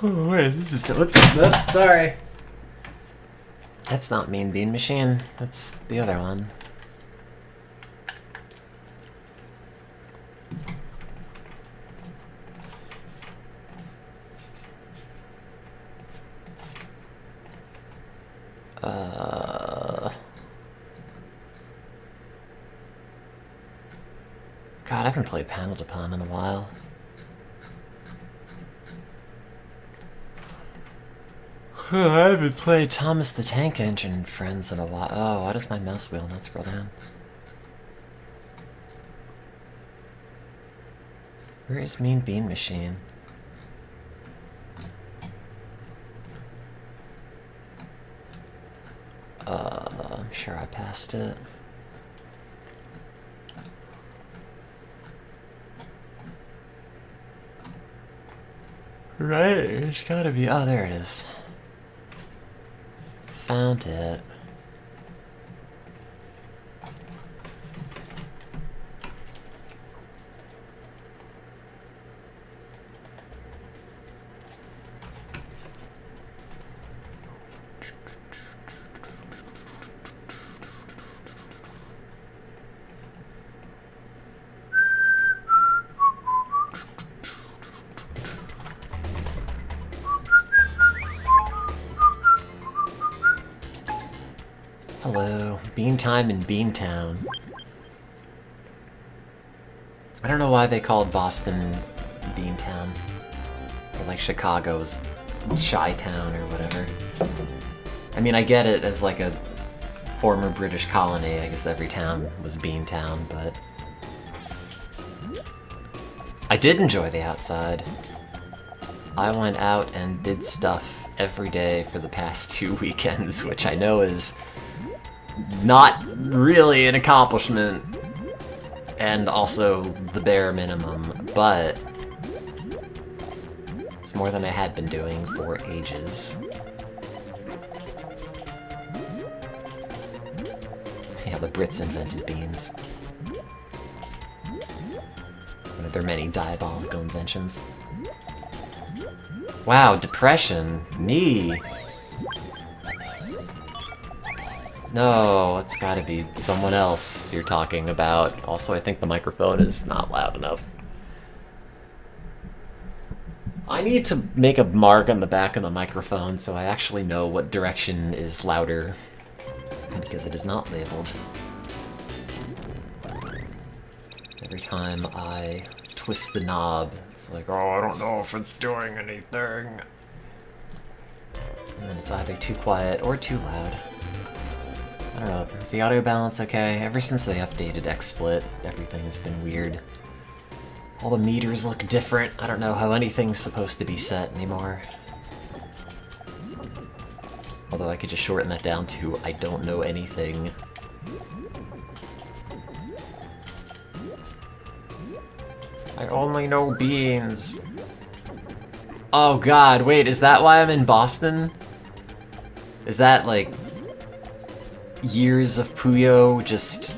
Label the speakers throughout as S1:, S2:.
S1: Oh, wait, this is... sorry. That's not Mean Bean Machine. That's the other one. God, I haven't played Panel to Pun in a while. I haven't played Thomas the Tank Engine and Friends in a while. Oh, why does my mouse wheel not scroll down? Where is Mean Bean Machine? I'm sure I passed it. Right, it's gotta be. Oh, there it is. Found it. Hello, Bean Time in Beantown. I don't know why they called Boston Beantown. Or like Chicago's Chi-Town or whatever. I mean, I get it as like a former British colony. I guess every town was Beantown, but... I did enjoy the outside. I went out and did stuff every day for the past 2 weekends, which I know is not really an accomplishment, and also the bare minimum, but it's more than I had been doing for ages. Yeah, the Brits invented beans. One of their many diabolical inventions. Wow, depression. Knee. No, it's gotta be someone else you're talking about. Also, I think the microphone is not loud enough. I need to make a mark on the back of the microphone so I actually know what direction is louder, because it is not labeled. Every time I twist the knob, it's like, oh, I don't know if it's doing anything. And then it's either too quiet or too loud. I don't know, is the audio balance okay? Ever since they updated XSplit, everything has been weird. All the meters look different. I don't know how anything's supposed to be set anymore. Although I could just shorten that down to, I don't know anything. I only know beans. Oh god, wait, is that why I'm in Boston? Is that, like, years of Puyo just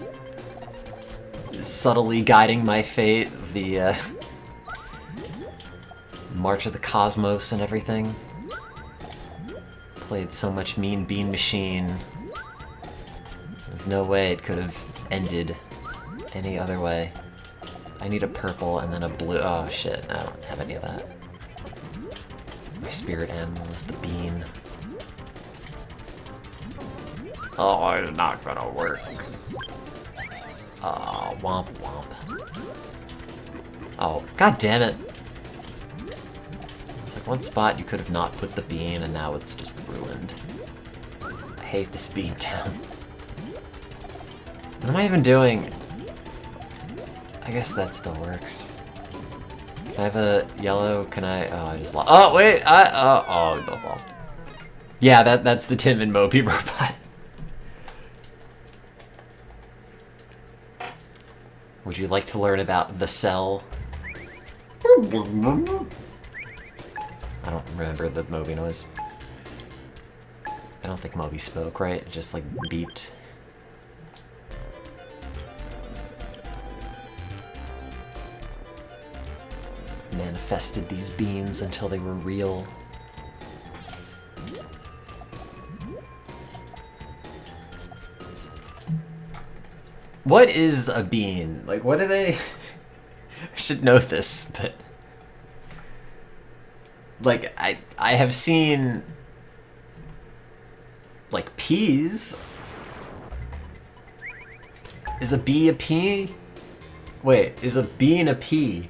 S1: subtly guiding my fate, the March of the Cosmos and everything? Played so much Mean Bean Machine. There's no way it could have ended any other way. I need a purple and then a blue. Oh shit, I don't have any of that. My spirit animal is the bean. Oh, it's not gonna work. Oh, womp womp. Oh, god damn it. It's like one spot you could have not put the bean and now it's just ruined. I hate this Beantown. What am I even doing? I guess that still works. Can I have a yellow? Can I? Oh, I just lost. Oh, wait! Oh, we both lost. Yeah, that's the Tim and Moby robot. Would you like to learn about the cell? I don't remember the Moby noise. I don't think Moby spoke, right? It just, like, beeped. Manifested these beans until they were real. What is a bean? Like, what are they? I should know this, but like I have seen like peas. Is a bee a pea? Wait, is a bean a pea?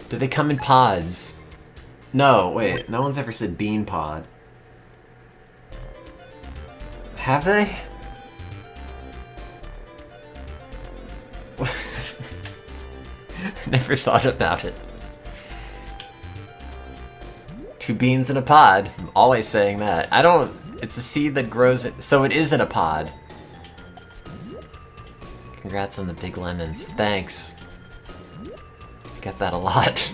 S1: Do they come in pods? No, wait, no one's ever said bean pod. Have they? Never thought about it. Two beans in a pod. I'm always saying that. I don't... It's a seed that grows... So it is in a pod. Congrats on the big lemons. Thanks. I get that a lot.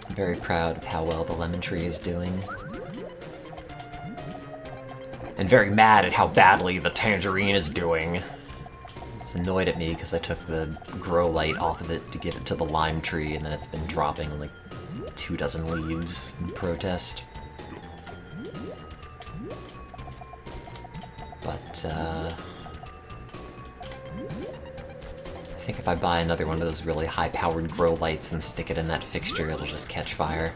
S1: I'm very proud of how well the lemon tree is doing. And very mad at how badly the tangerine is doing. It's annoyed at me because I took the grow light off of it to give it to the lime tree, and then it's been dropping like 24 leaves in protest. But, I think if I buy another one of those really high-powered grow lights and stick it in that fixture, it'll just catch fire.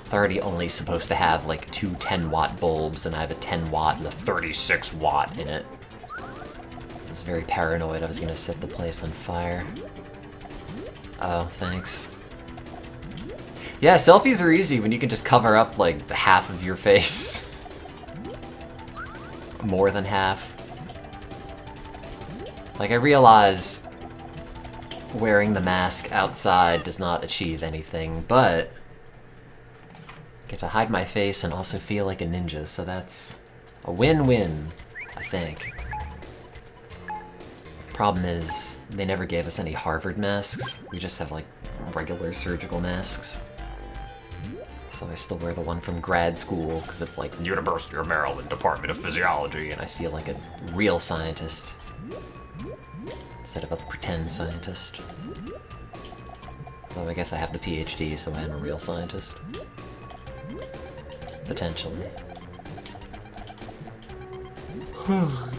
S1: It's already only supposed to have like two 10-watt bulbs, and I have a 10-watt and a 36-watt in it. I was very paranoid I was gonna set the place on fire. Oh, thanks. Yeah, selfies are easy when you can just cover up like the half of your face. More than half. Like, I realize wearing the mask outside does not achieve anything, but I get to hide my face and also feel like a ninja, so that's a win-win, I think. Problem is, they never gave us any Harvard masks. We just have, like, regular surgical masks. So I still wear the one from grad school, because it's like, University of Maryland, Department of Physiology, and I feel like a real scientist. Instead of a pretend scientist. Although I guess I have the PhD, so I am a real scientist. Potentially.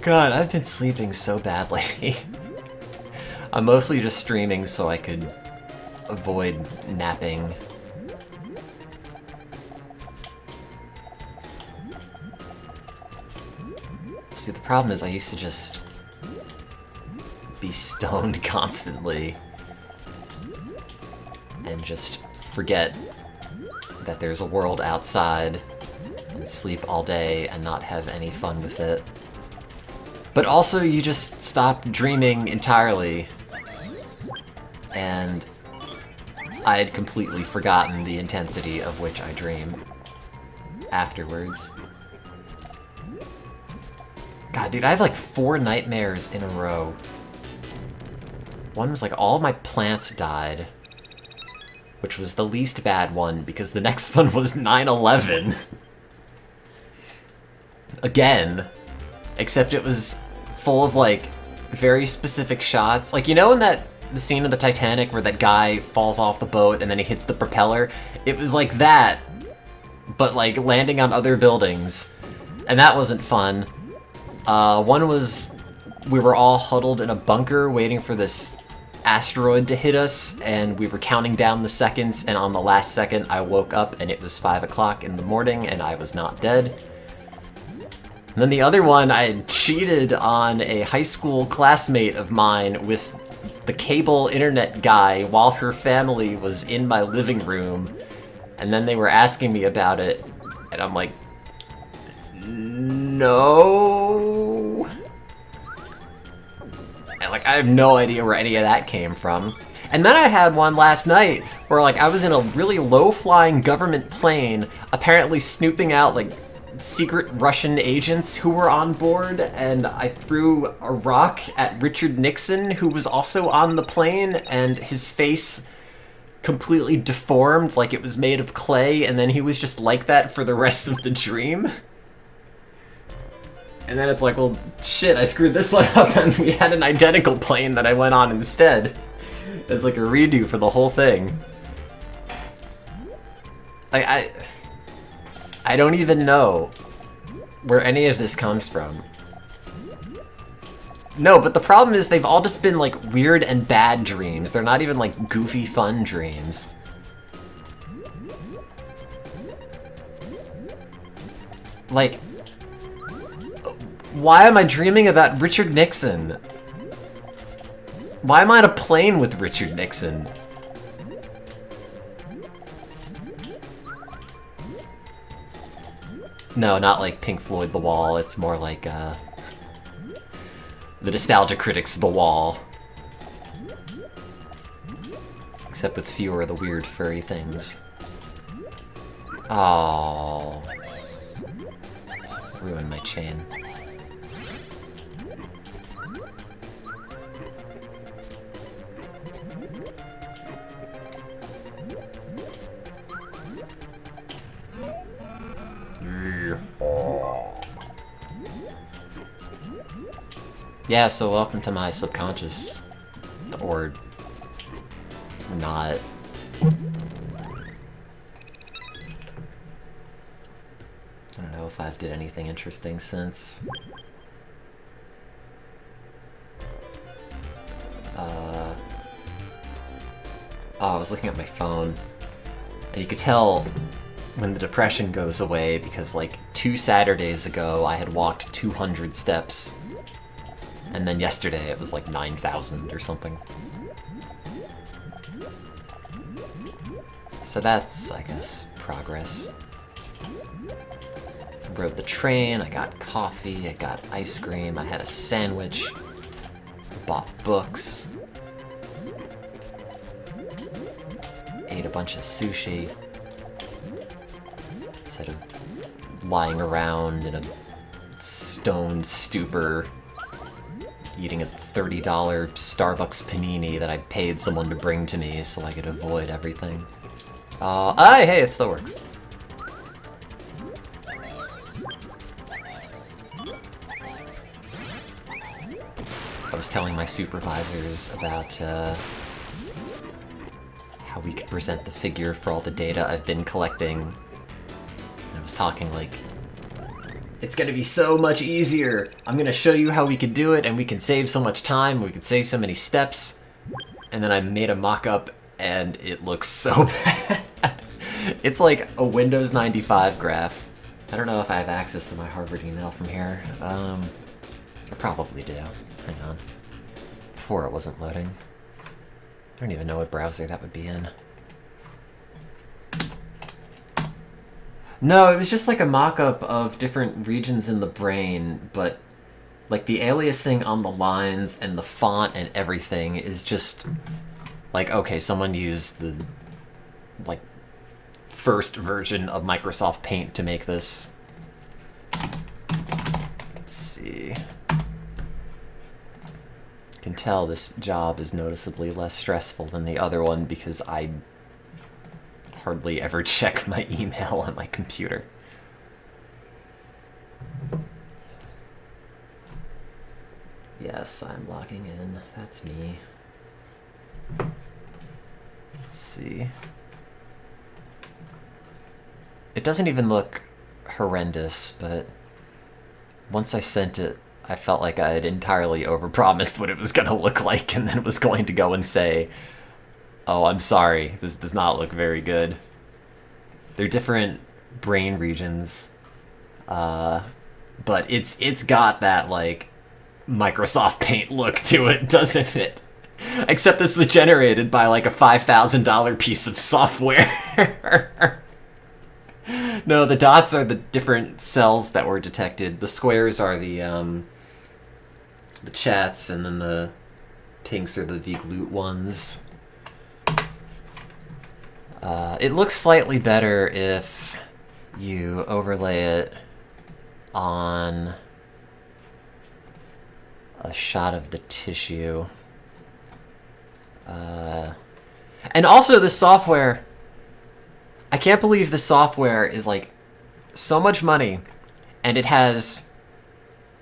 S1: God, I've been sleeping so badly. I'm mostly just streaming so I could avoid napping. See, the problem is I used to just be stoned constantly and just forget that there's a world outside and sleep all day and not have any fun with it. But also you just stop dreaming entirely, and I had completely forgotten the intensity of which I dream afterwards. God, dude, I had like 4 nightmares in a row. One was like all my plants died, which was the least bad one because the next one was 9/11. Again. Except it was full of like very specific shots. Like, you know in the scene of the Titanic where that guy falls off the boat and then he hits the propeller? It was like that, but like landing on other buildings. And that wasn't fun. One was we were all huddled in a bunker waiting for this asteroid to hit us, and we were counting down the seconds, and on the last second I woke up and it was 5 o'clock in the morning and I was not dead. And then the other one, I had cheated on a high school classmate of mine with the cable internet guy while her family was in my living room, and then they were asking me about it, and I'm like, no. And like, I have no idea where any of that came from. And then I had one last night where like I was in a really low-flying government plane, apparently snooping out like secret Russian agents who were on board, and I threw a rock at Richard Nixon, who was also on the plane, and his face completely deformed like it was made of clay, and then he was just like that for the rest of the dream. And then it's like, well, shit, I screwed this one up, and we had an identical plane that I went on instead. It's like a redo for the whole thing. Like, I don't even know where any of this comes from. No, but the problem is they've all just been, like, weird and bad dreams. They're not even, like, goofy, fun dreams. Like, why am I dreaming about Richard Nixon? Why am I on a plane with Richard Nixon? No, not like Pink Floyd The Wall. It's more like, the nostalgia critics The Wall. Except with fewer of the weird furry things. Oh, ruined my chain. Yeah, so welcome to my subconscious. Or not. I don't know if I've did anything interesting since. Oh, I was looking at my phone, and you could tell when the depression goes away because, like, 2 Saturdays ago I had walked 200 steps, and then yesterday it was like 9,000 or something. So that's, I guess, progress. I rode the train, I got coffee, I got ice cream, I had a sandwich, I bought books, ate a bunch of sushi, instead of lying around in a stoned stupor, eating a $30 Starbucks panini that I paid someone to bring to me so I could avoid everything. Hey, it still works. I was telling my supervisors about, how we could present the figure for all the data I've been collecting. And I was talking like, it's gonna be so much easier! I'm gonna show you how we could do it, and we can save so much time, we could save so many steps. And then I made a mock-up, and it looks so bad. It's like a Windows 95 graph. I don't know if I have access to my Harvard email from here. I probably do. Hang on. Before it wasn't loading. I don't even know what browser that would be in. No, it was just like a mock-up of different regions in the brain, but like the aliasing on the lines and the font and everything is just like, okay, someone used the like first version of Microsoft Paint to make this. Let's see. I can tell this job is noticeably less stressful than the other one because I hardly ever check my email on my computer. Yes, I'm logging in. That's me. Let's see. It doesn't even look horrendous, but once I sent it, I felt like I had entirely overpromised what it was going to look like, and then was going to go and say, oh, I'm sorry, this does not look very good. They're different brain regions, but it's got that, like, Microsoft Paint look to it, doesn't it? Except this was generated by, like, a $5,000 piece of software. No, the dots are the different cells that were detected. The squares are the chats, and then the pinks are the vgloot ones. It looks slightly better if you overlay it on a shot of the tissue. And also the software, I can't believe the software is like so much money, and it has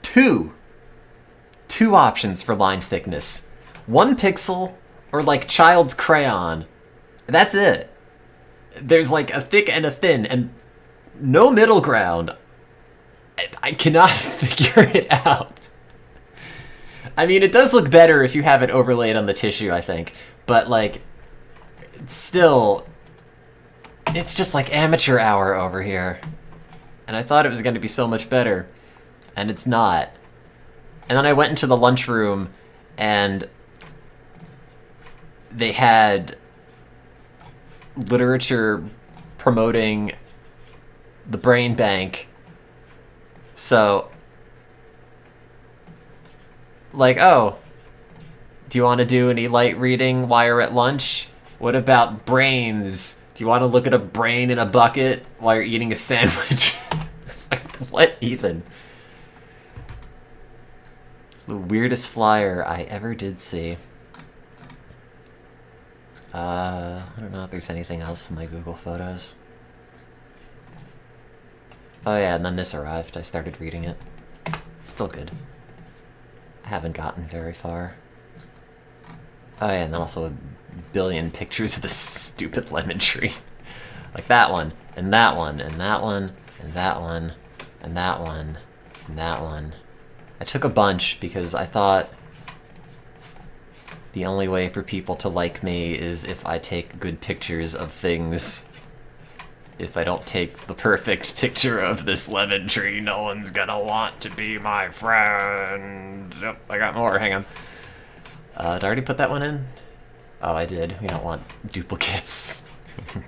S1: two options for line thickness. 1 pixel or like child's crayon. That's it. there's like a thick and a thin, and no middle ground. I cannot figure it out. I mean, it does look better if you have it overlaid on the tissue, I think. But, like, still, it's just like amateur hour over here. And I thought it was going to be so much better. And it's not. And then I went into the lunchroom, and they had literature promoting the brain bank. So, like, oh, do you want to do any light reading while you're at lunch? What about brains? Do you want to look at a brain in a bucket while you're eating a sandwich? It's like, what even? It's the weirdest flyer I ever did see. I don't know if there's anything else in my Google Photos. Oh yeah, and then this arrived. I started reading it. It's still good. I haven't gotten very far. Oh yeah, and then also a billion pictures of this stupid lemon tree. Like that one, and that one, and that one, and that one, and that one, and that one. I took a bunch because I thought the only way for people to like me is if I take good pictures of things. If I don't take the perfect picture of this lemon tree, no one's gonna want to be my friend. Oh, I got more, hang on. Did I already put that one in? Oh, I did. We don't want duplicates.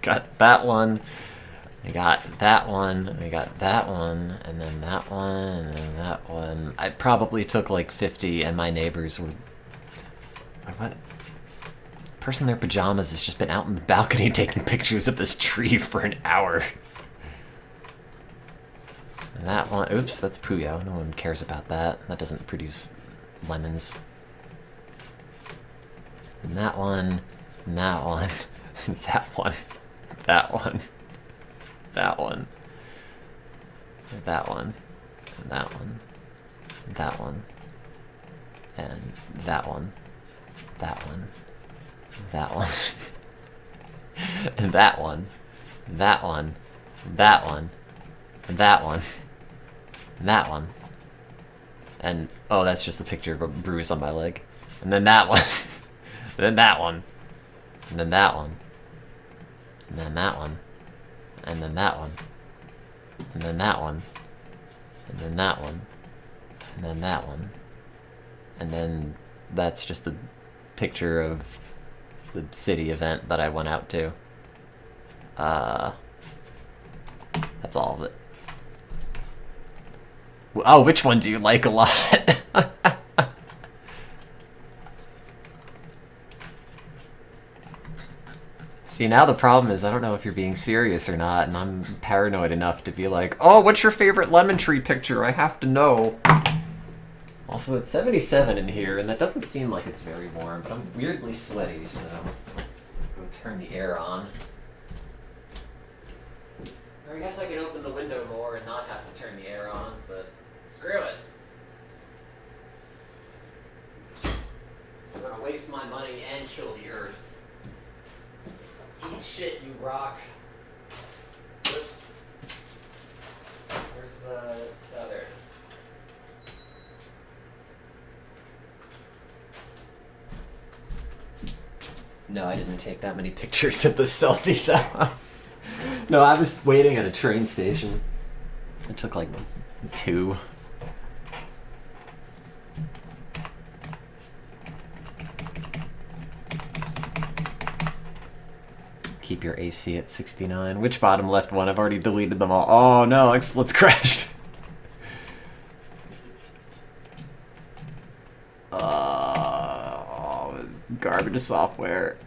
S1: Got that one. We got that one. We got that one. And then that one. And then that one. I probably took like 50 and my neighbors were... What? Person in their pajamas has just been out in the balcony taking pictures of this tree for an hour. And that one... Oops, that's Puyo. No one cares about that. That doesn't produce lemons. And that one, and that one, and that one, that one, that one, and that one, and that one, and that one, and that one, that one, that one, and that one, that one, that one, and that one, and that one, and oh, that's just a picture of a bruise on my leg, and then that one. And then that one, and then that one, and then that one, and then that one, and then that one, and then that one, and then that one, and then that's just a picture of the city event that I went out to. That's all of it. Oh, which one do you like a lot? See, now the problem is I don't know if you're being serious or not, and I'm paranoid enough to be like, oh, what's your favorite lemon tree picture? I have to know. Also, it's 77 in here, and that doesn't seem like it's very warm, but I'm weirdly sweaty, so go turn the air on. Or I guess I could open the window more and not have to turn the air on, but screw it. I'm gonna waste my money and kill the earth. Eat shit, you rock. Whoops. Where's the... Oh, there it is. No, I didn't take that many pictures of the selfie, though. No, I was waiting at a train station. I took, like, 2. Keep your AC at 69. Which bottom left one? I've already deleted them all. Oh no, XSplit's crashed. Oh, this garbage software.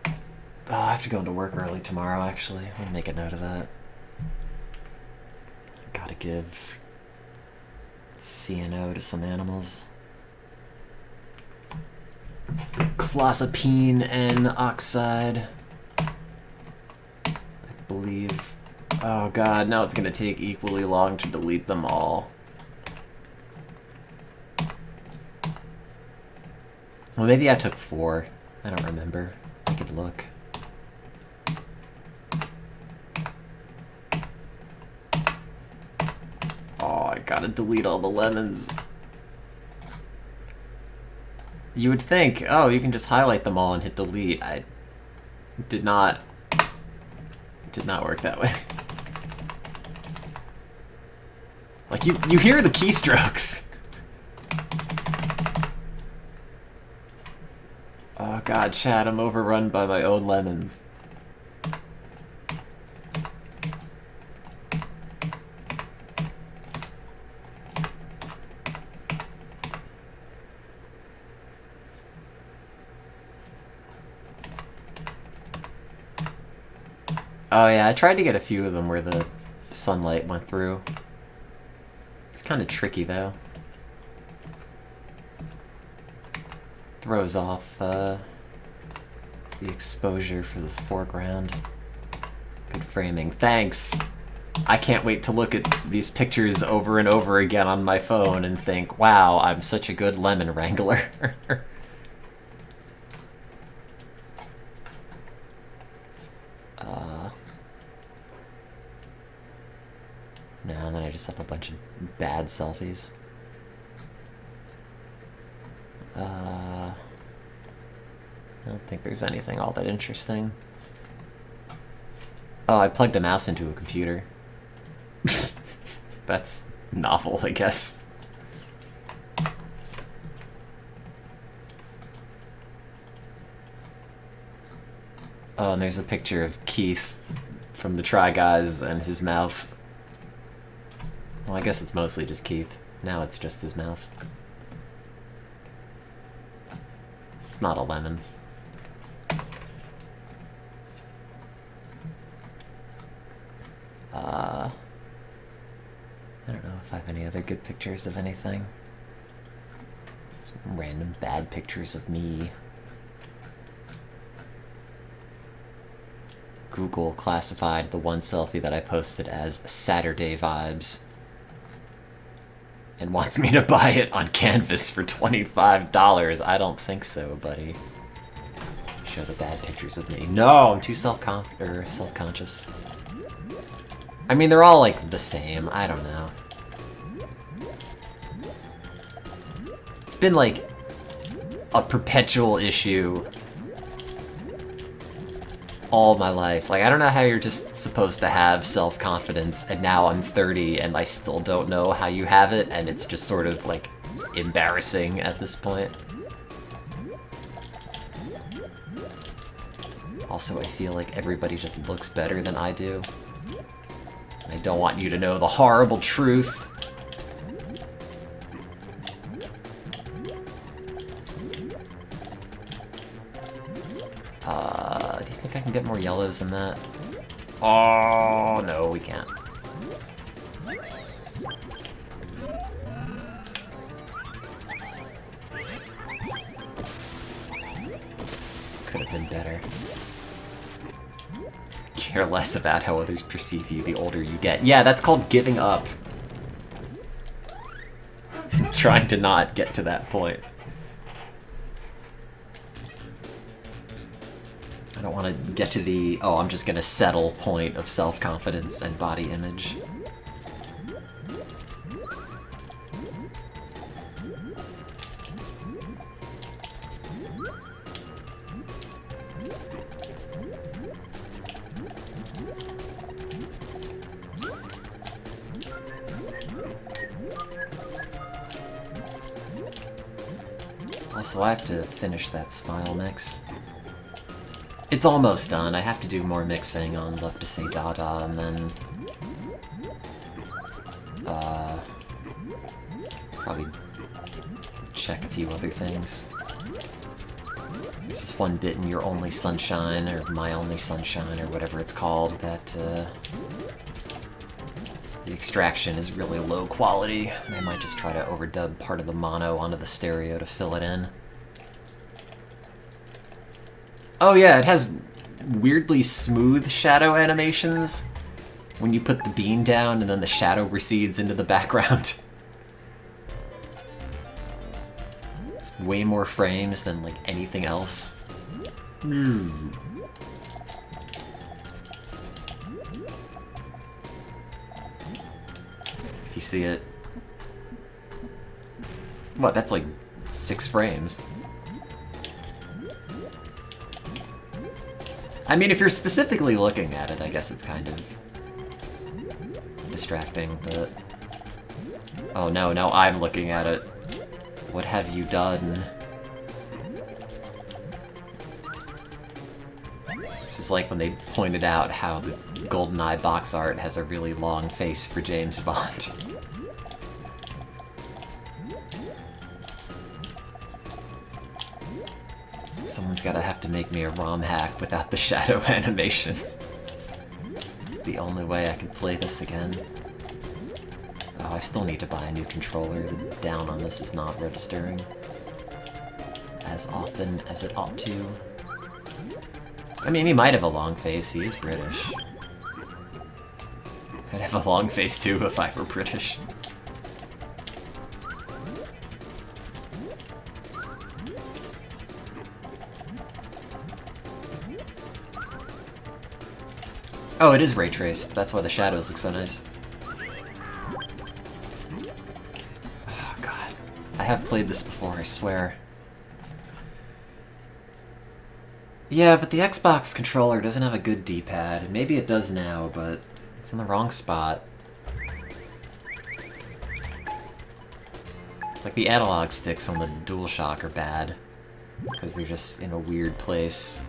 S1: Oh, I have to go into work early tomorrow, actually. I'm gonna make a note of that. Gotta give CNO to some animals. Clozapine and oxide. Believe. Oh god, now it's gonna take equally long to delete them all. Well, maybe I took 4. I don't remember. I could look. I gotta delete all the lemons. You would think, oh, you can just highlight them all and hit delete. I did not work that way. Like, you hear the keystrokes. Oh god, chat, I'm overrun by my own lemons. Oh yeah, I tried to get a few of them where the sunlight went through. It's kind of tricky though. Throws off the exposure for the foreground. Good framing. Thanks! I can't wait to look at these pictures over and over again on my phone and think, wow, I'm such a good lemon wrangler. No, and then I just have a bunch of bad selfies. I don't think there's anything all that interesting. Oh, I plugged a mouse into a computer. That's novel, I guess. Oh, and there's a picture of Keith from the Try Guys and his mouth. Well, I guess it's mostly just Keith. Now it's just his mouth. It's not a lemon. I don't know if I have any other good pictures of anything. Some random bad pictures of me. Google classified the one selfie that I posted as Saturday vibes and wants me to buy it on Canvas for $25. I don't think so, buddy. Show the bad pictures of me. No, I'm too self-conscious. I mean, they're all like the same. I don't know. It's been like a perpetual issue all my life. Like, I don't know how you're just supposed to have self-confidence, and now I'm 30 and I still don't know how you have it, and it's just sort of like embarrassing at this point. Also, I feel like everybody just looks better than I do. I don't want you to know the horrible truth. Do you think I can get more yellows than that? Oh, no, we can't. Could have been better. Care less about how others perceive you the older you get. Yeah, that's called giving up. Trying to not get to that point. I don't want to get to the, oh, I'm just gonna settle point of self-confidence and body image. Also, I have to finish that smile mix. It's almost done. I have to do more mixing on Love to Say Dada, and then probably check a few other things. There's this one bit in Your Only Sunshine, or My Only Sunshine, or whatever it's called, that the extraction is really low quality. I might just try to overdub part of the mono onto the stereo to fill it in. Oh yeah, it has weirdly smooth shadow animations when you put the bean down and then the shadow recedes into the background. It's way more frames than like anything else. If you see it, What, that's like 6 frames. I mean, if you're specifically looking at it, I guess it's kind of distracting, but... Oh no, now I'm looking at it. What have you done? This is like when they pointed out how the GoldenEye box art has a really long face for James Bond. Someone's gotta have to make me a ROM hack without the shadow animations. It's the only way I can play this again. Oh, I still need to buy a new controller. The down on this is not registering as often as it ought to. I mean, he might have a long face. He is British. I'd have a long face too if I were British. Oh, it is Raytrace. That's why the shadows look so nice. Oh, God. I have played this before, I swear. Yeah, but the Xbox controller doesn't have a good D-pad. Maybe it does now, but it's in the wrong spot. Like, the analog sticks on the DualShock are bad, because they're just in a weird place.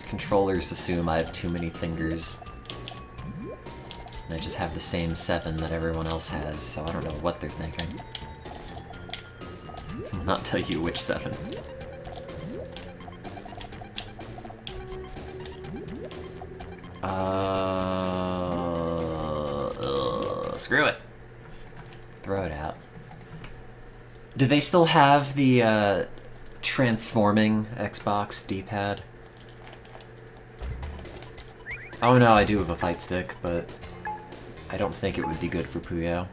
S1: Controllers assume I have too many fingers. And I just have the same 7 that everyone else has, so I don't know what they're thinking. I'll not tell you which 7. Screw it. Throw it out. Do they still have the, transforming Xbox D-pad? Oh no, I do have a fight stick, but I don't think it would be good for Puyo.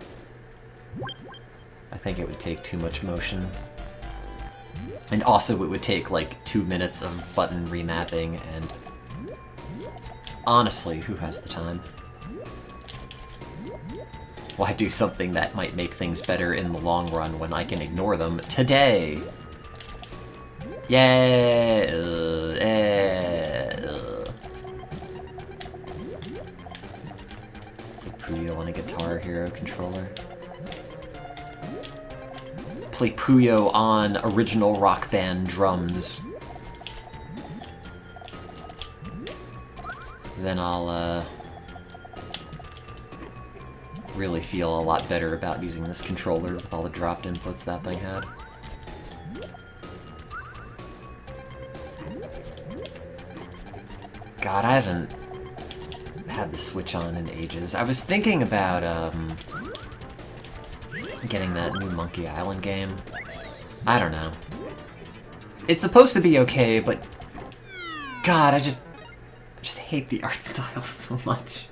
S1: I think it would take too much motion. And also it would take like 2 minutes of button remapping, and honestly, who has the time? Why do something that might make things better in the long run when I can ignore them today? Puyo on a Guitar Hero controller. Play Puyo on original Rock Band drums. Then I'll, really feel a lot better about using this controller with all the dropped inputs that thing had. God, I haven't had the Switch on in ages. I was thinking about, getting that new Monkey Island game. I don't know. It's supposed to be okay, but God, I just hate the art style so much.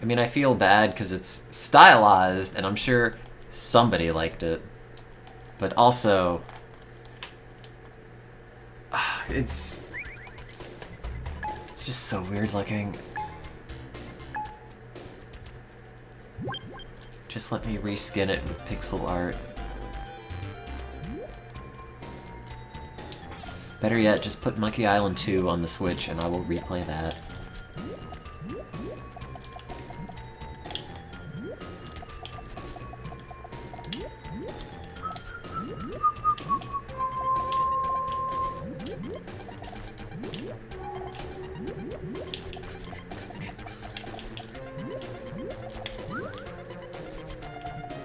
S1: I mean, I feel bad because it's stylized, and I'm sure somebody liked it. But also, it's just so weird looking. Just let me reskin it with pixel art. Better yet, just put Monkey Island 2 on the Switch and I will replay that.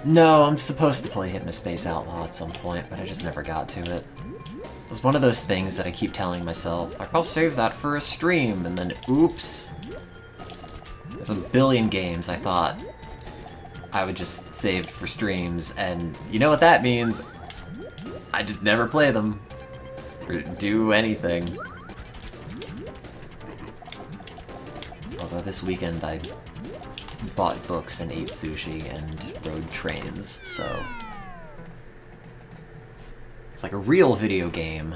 S1: No, I'm supposed to play Hypnospace Outlaw at some point, but I just never got to it. It was one of those things that I keep telling myself, like, I'll save that for a stream, and then oops. There's a billion games I thought I would just save for streams, and you know what that means? I just never play them, or do anything. Although this weekend I bought books and ate sushi and rode trains, so... It's like a real video game.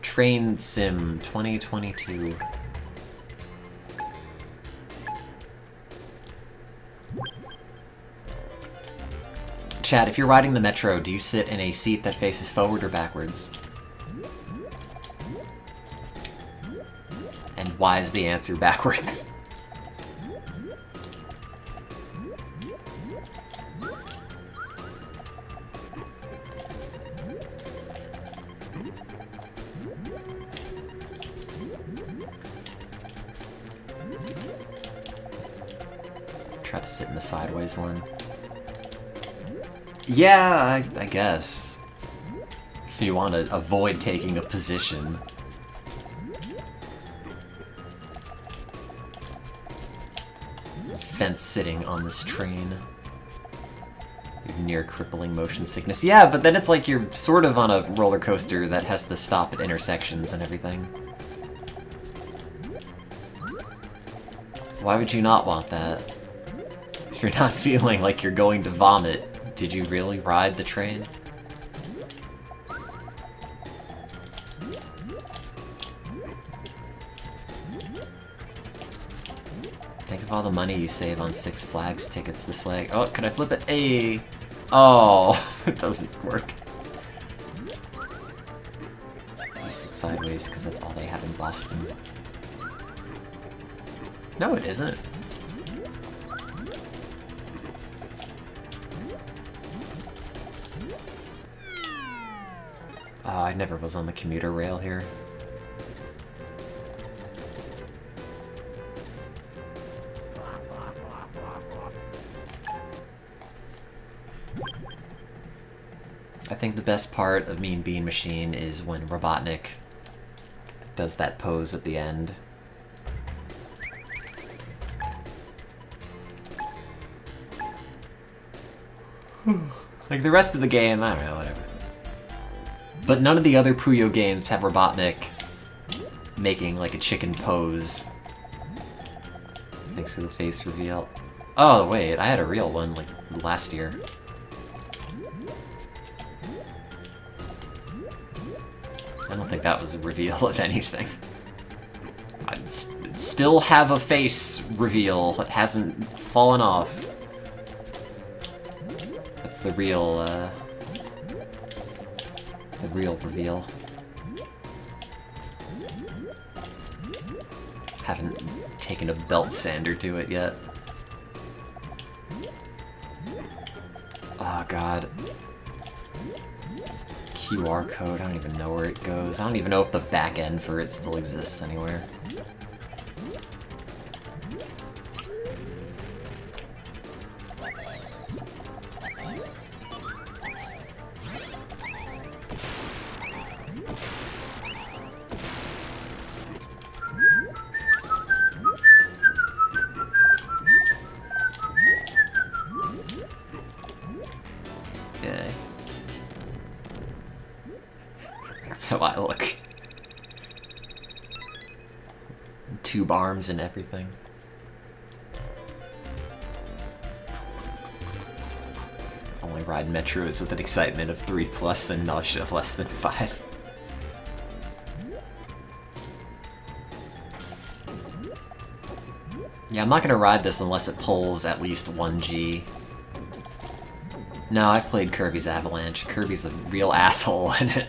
S1: Train Sim 2022. Chat, if you're riding the metro, do you sit in a seat that faces forward or backwards? And why is the answer backwards? Try to sit in the sideways one. Yeah, I guess. If you want to avoid taking a position. Fence sitting on this train. Near crippling motion sickness. Yeah, but then it's like you're sort of on a roller coaster that has to stop at intersections and everything. Why would you not want that? If you're not feeling like you're going to vomit, did you really ride the train? Think of all the money you save on Six Flags tickets this way. Oh, can I flip it? Hey! Oh, it doesn't work. I sit sideways because that's all they have in Boston. No, it isn't. Oh, I never was on the commuter rail here. I think the best part of Mean Bean Machine is when Robotnik does that pose at the end. Like the rest of the game, I don't know, whatever. But none of the other Puyo games have Robotnik making like a chicken pose. Thanks for the face reveal. Oh wait, I had a real one like last year. I don't think that was a reveal of anything. I'd still have a face reveal. It hasn't fallen off. That's the real reveal. Haven't taken a belt sander to it yet. Oh god. QR code, I don't even know where it goes. I don't even know if the back end for it still exists anywhere. How I look. Tube arms and everything. Only ride metros with an excitement of 3+ and nausea of less than 5. Yeah, I'm not gonna ride this unless it pulls at least 1G. No, I've played Kirbys Avalanche. Kirby's a real asshole in it.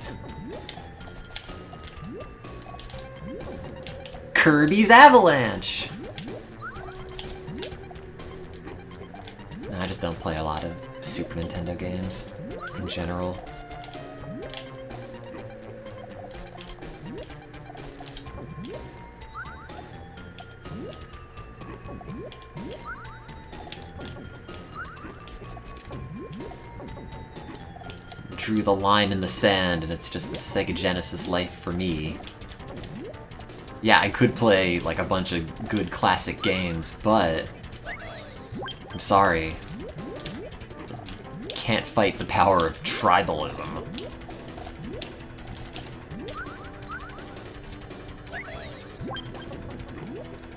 S1: Kirbys Avalanche! I just don't play a lot of Super Nintendo games in general. Drew the line in the sand, and it's just the Sega Genesis life for me. Yeah, I could play, like, a bunch of good classic games, but... I'm sorry. Can't fight the power of tribalism.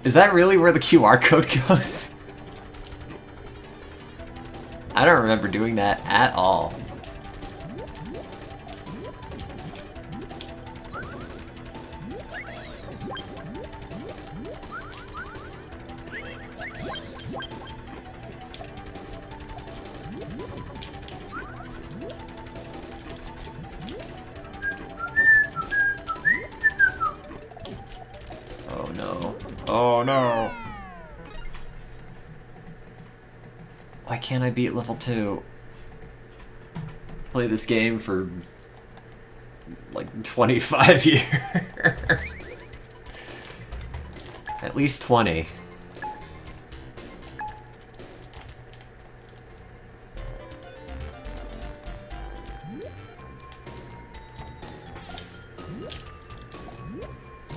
S1: Is that really where the QR code goes? I don't remember doing that at all. Oh no. Oh no. Why can't I beat level 2? Play this game for like 25 years. At least 20.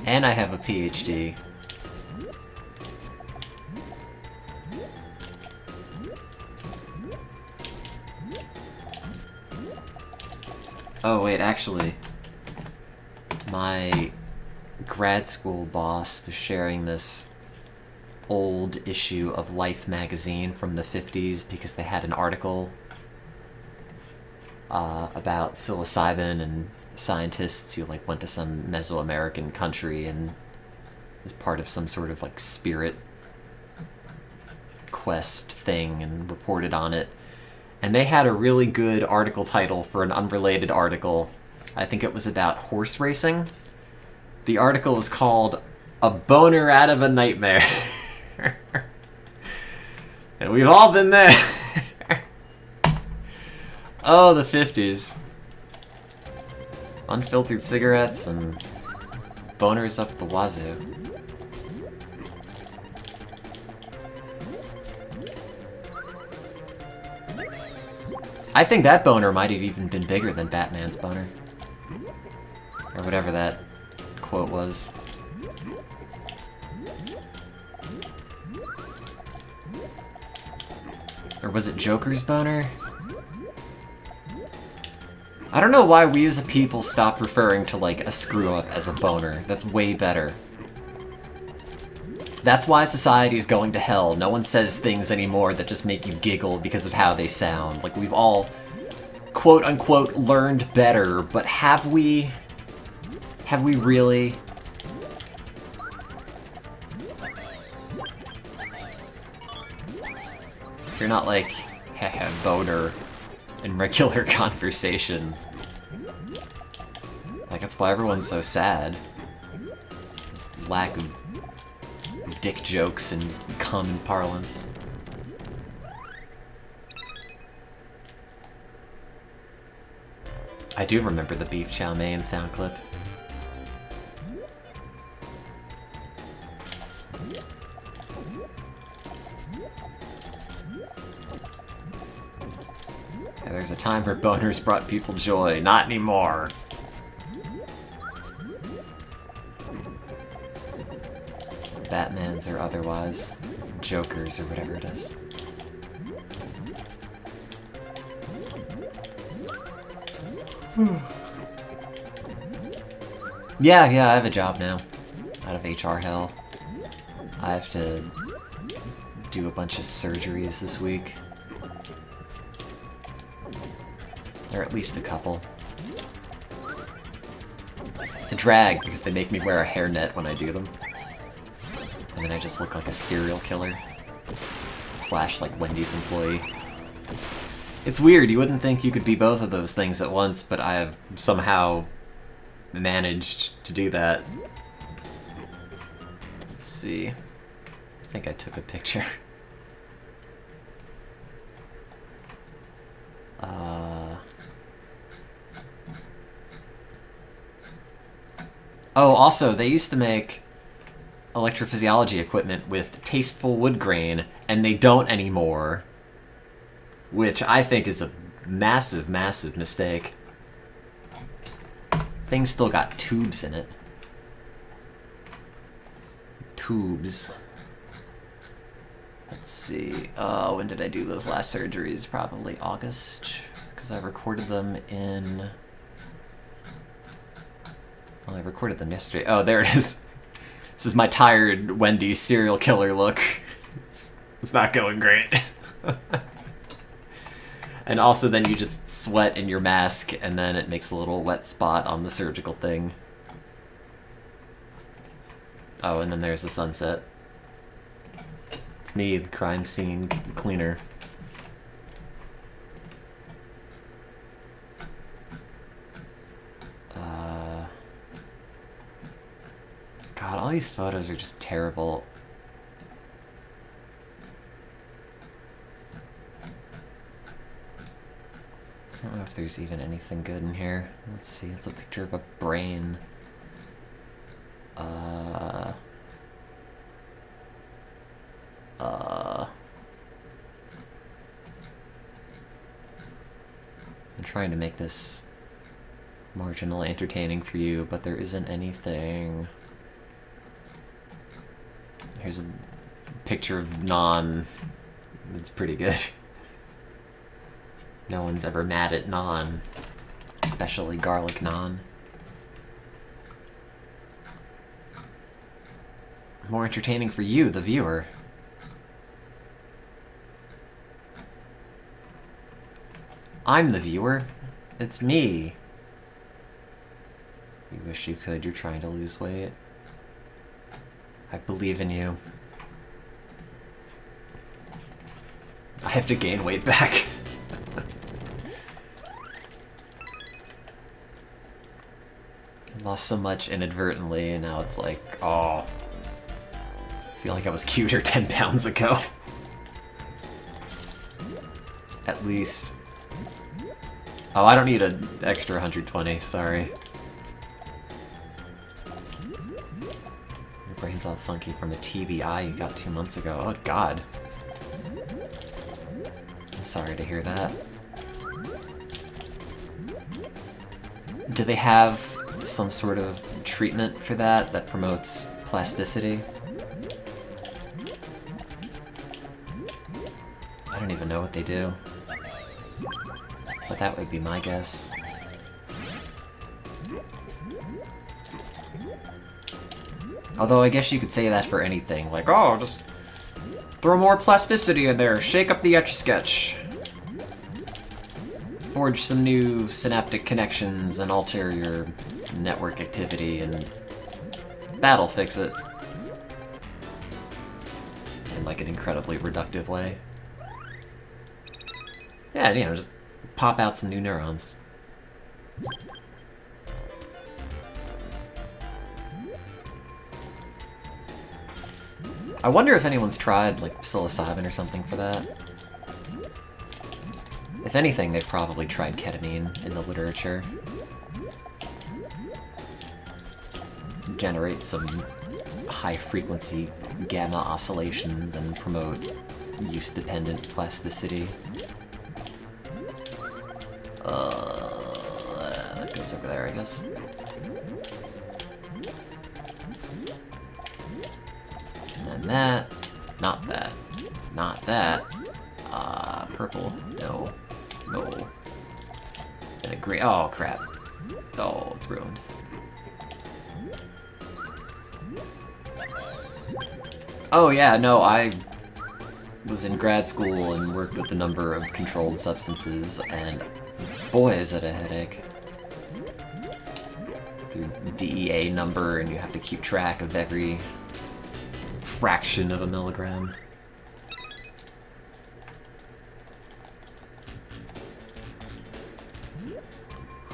S1: And I have a PhD. Oh wait, actually, my grad school boss was sharing this old issue of Life magazine from the 50s because they had an article about psilocybin and scientists who like went to some Mesoamerican country and was part of some sort of like spirit quest thing and reported on it. And they had a really good article title for an unrelated article. I think it was about horse racing. The article was called "A Boner Out of a Nightmare." And we've all been there. Oh, the 50s. Unfiltered cigarettes and boners up the wazoo. I think that boner might have even been bigger than Batman's boner. Or whatever that quote was. Or was it Joker's boner? I don't know why we as a people stopped referring to, like, a screw-up as a boner. That's way better. That's why society is going to hell. No one says things anymore that just make you giggle because of how they sound. Like, we've all, quote-unquote, learned better, but have we? Have we really? You're not like, haha, boner in regular conversation. Like, that's why everyone's so sad. This lack of dick jokes in common parlance. I do remember the beef chow mein sound clip. Yeah, there's a time where boners brought people joy. Not anymore. Batmans or otherwise. Jokers or whatever it is. Yeah, I have a job now. Out of HR hell. I have to do a bunch of surgeries this week. Or at least a couple. It's a drag because they make me wear a hairnet when I do them. And then I just look like a serial killer. Slash, like, Wendy's employee. It's weird, you wouldn't think you could be both of those things at once, but I have somehow managed to do that. Let's see. I think I took a picture. Oh, also, they used to make electrophysiology equipment with tasteful wood grain, and they don't anymore. Which I think is a massive, massive mistake. Thing's still got tubes in it. Tubes. Let's see. When did I do those last surgeries? Probably August, because I recorded them in... Well, I recorded them yesterday. Oh, there it is. This is my tired Wendy's serial killer look. It's not going great. And also then you just sweat in your mask, and then it makes a little wet spot on the surgical thing. Oh, and then there's the sunset. It's me, the crime scene cleaner. God, all these photos are just terrible. I don't know if there's even anything good in here. Let's see, it's a picture of a brain. I'm trying to make this marginally entertaining for you, but there isn't anything. Here's a picture of naan. It's pretty good. No one's ever mad at naan, especially garlic naan. More entertaining for you, the viewer. I'm the viewer. It's me. You wish you could. You're trying to lose weight. I believe in you. I have to gain weight back. I lost so much inadvertently, and now it's like, oh. I feel like I was cuter 10 pounds ago. At least. Oh, I don't need an extra 120, sorry. Your brain's all funky from a TBI you got 2 months ago. Oh, God. I'm sorry to hear that. Do they have some sort of treatment for that promotes plasticity? I don't even know what they do. But that would be my guess. Although I guess you could say that for anything. Like, oh, just throw more plasticity in there, shake up the Etch-a-Sketch. Forge some new synaptic connections and alter your network activity, and that'll fix it. In like an incredibly reductive way. Yeah, you know, just pop out some new neurons. I wonder if anyone's tried, like, psilocybin or something for that. If anything, they've probably tried ketamine in the literature. Generate some high-frequency gamma oscillations and promote use-dependent plasticity. That goes over there, I guess. And then that. Not that. Not that. Purple. No. No. And a green. Oh, crap. Oh, it's ruined. Oh, yeah, no, I was in grad school and worked with a number of controlled substances, and boy, is it a headache. Your DEA number, and you have to keep track of every fraction of a milligram.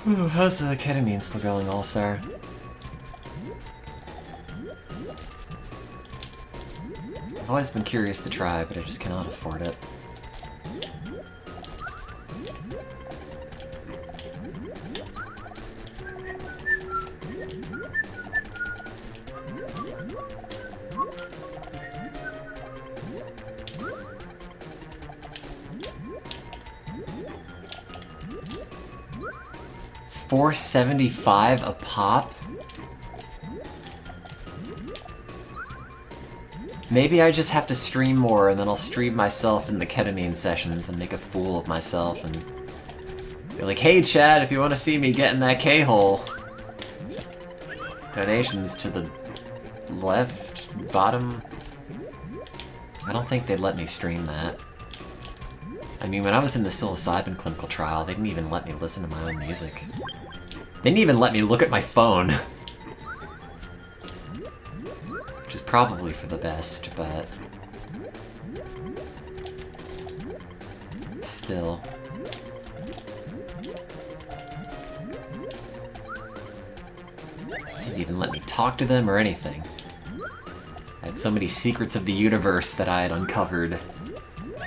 S1: Ooh, how's the ketamine still going, All-Star? I've always been curious to try, but I just cannot afford it. It's $4.75 a pop? Maybe I just have to stream more, and then I'll stream myself in the ketamine sessions and make a fool of myself and be like, hey Chad, if you want to see me get in that K-hole. Donations to the left, bottom. I don't think they'd let me stream that. I mean, when I was in the psilocybin clinical trial, they didn't even let me listen to my own music. They didn't even let me look at my phone. Which is probably for the best, but... still. They didn't even let me talk to them or anything. I had so many secrets of the universe that I had uncovered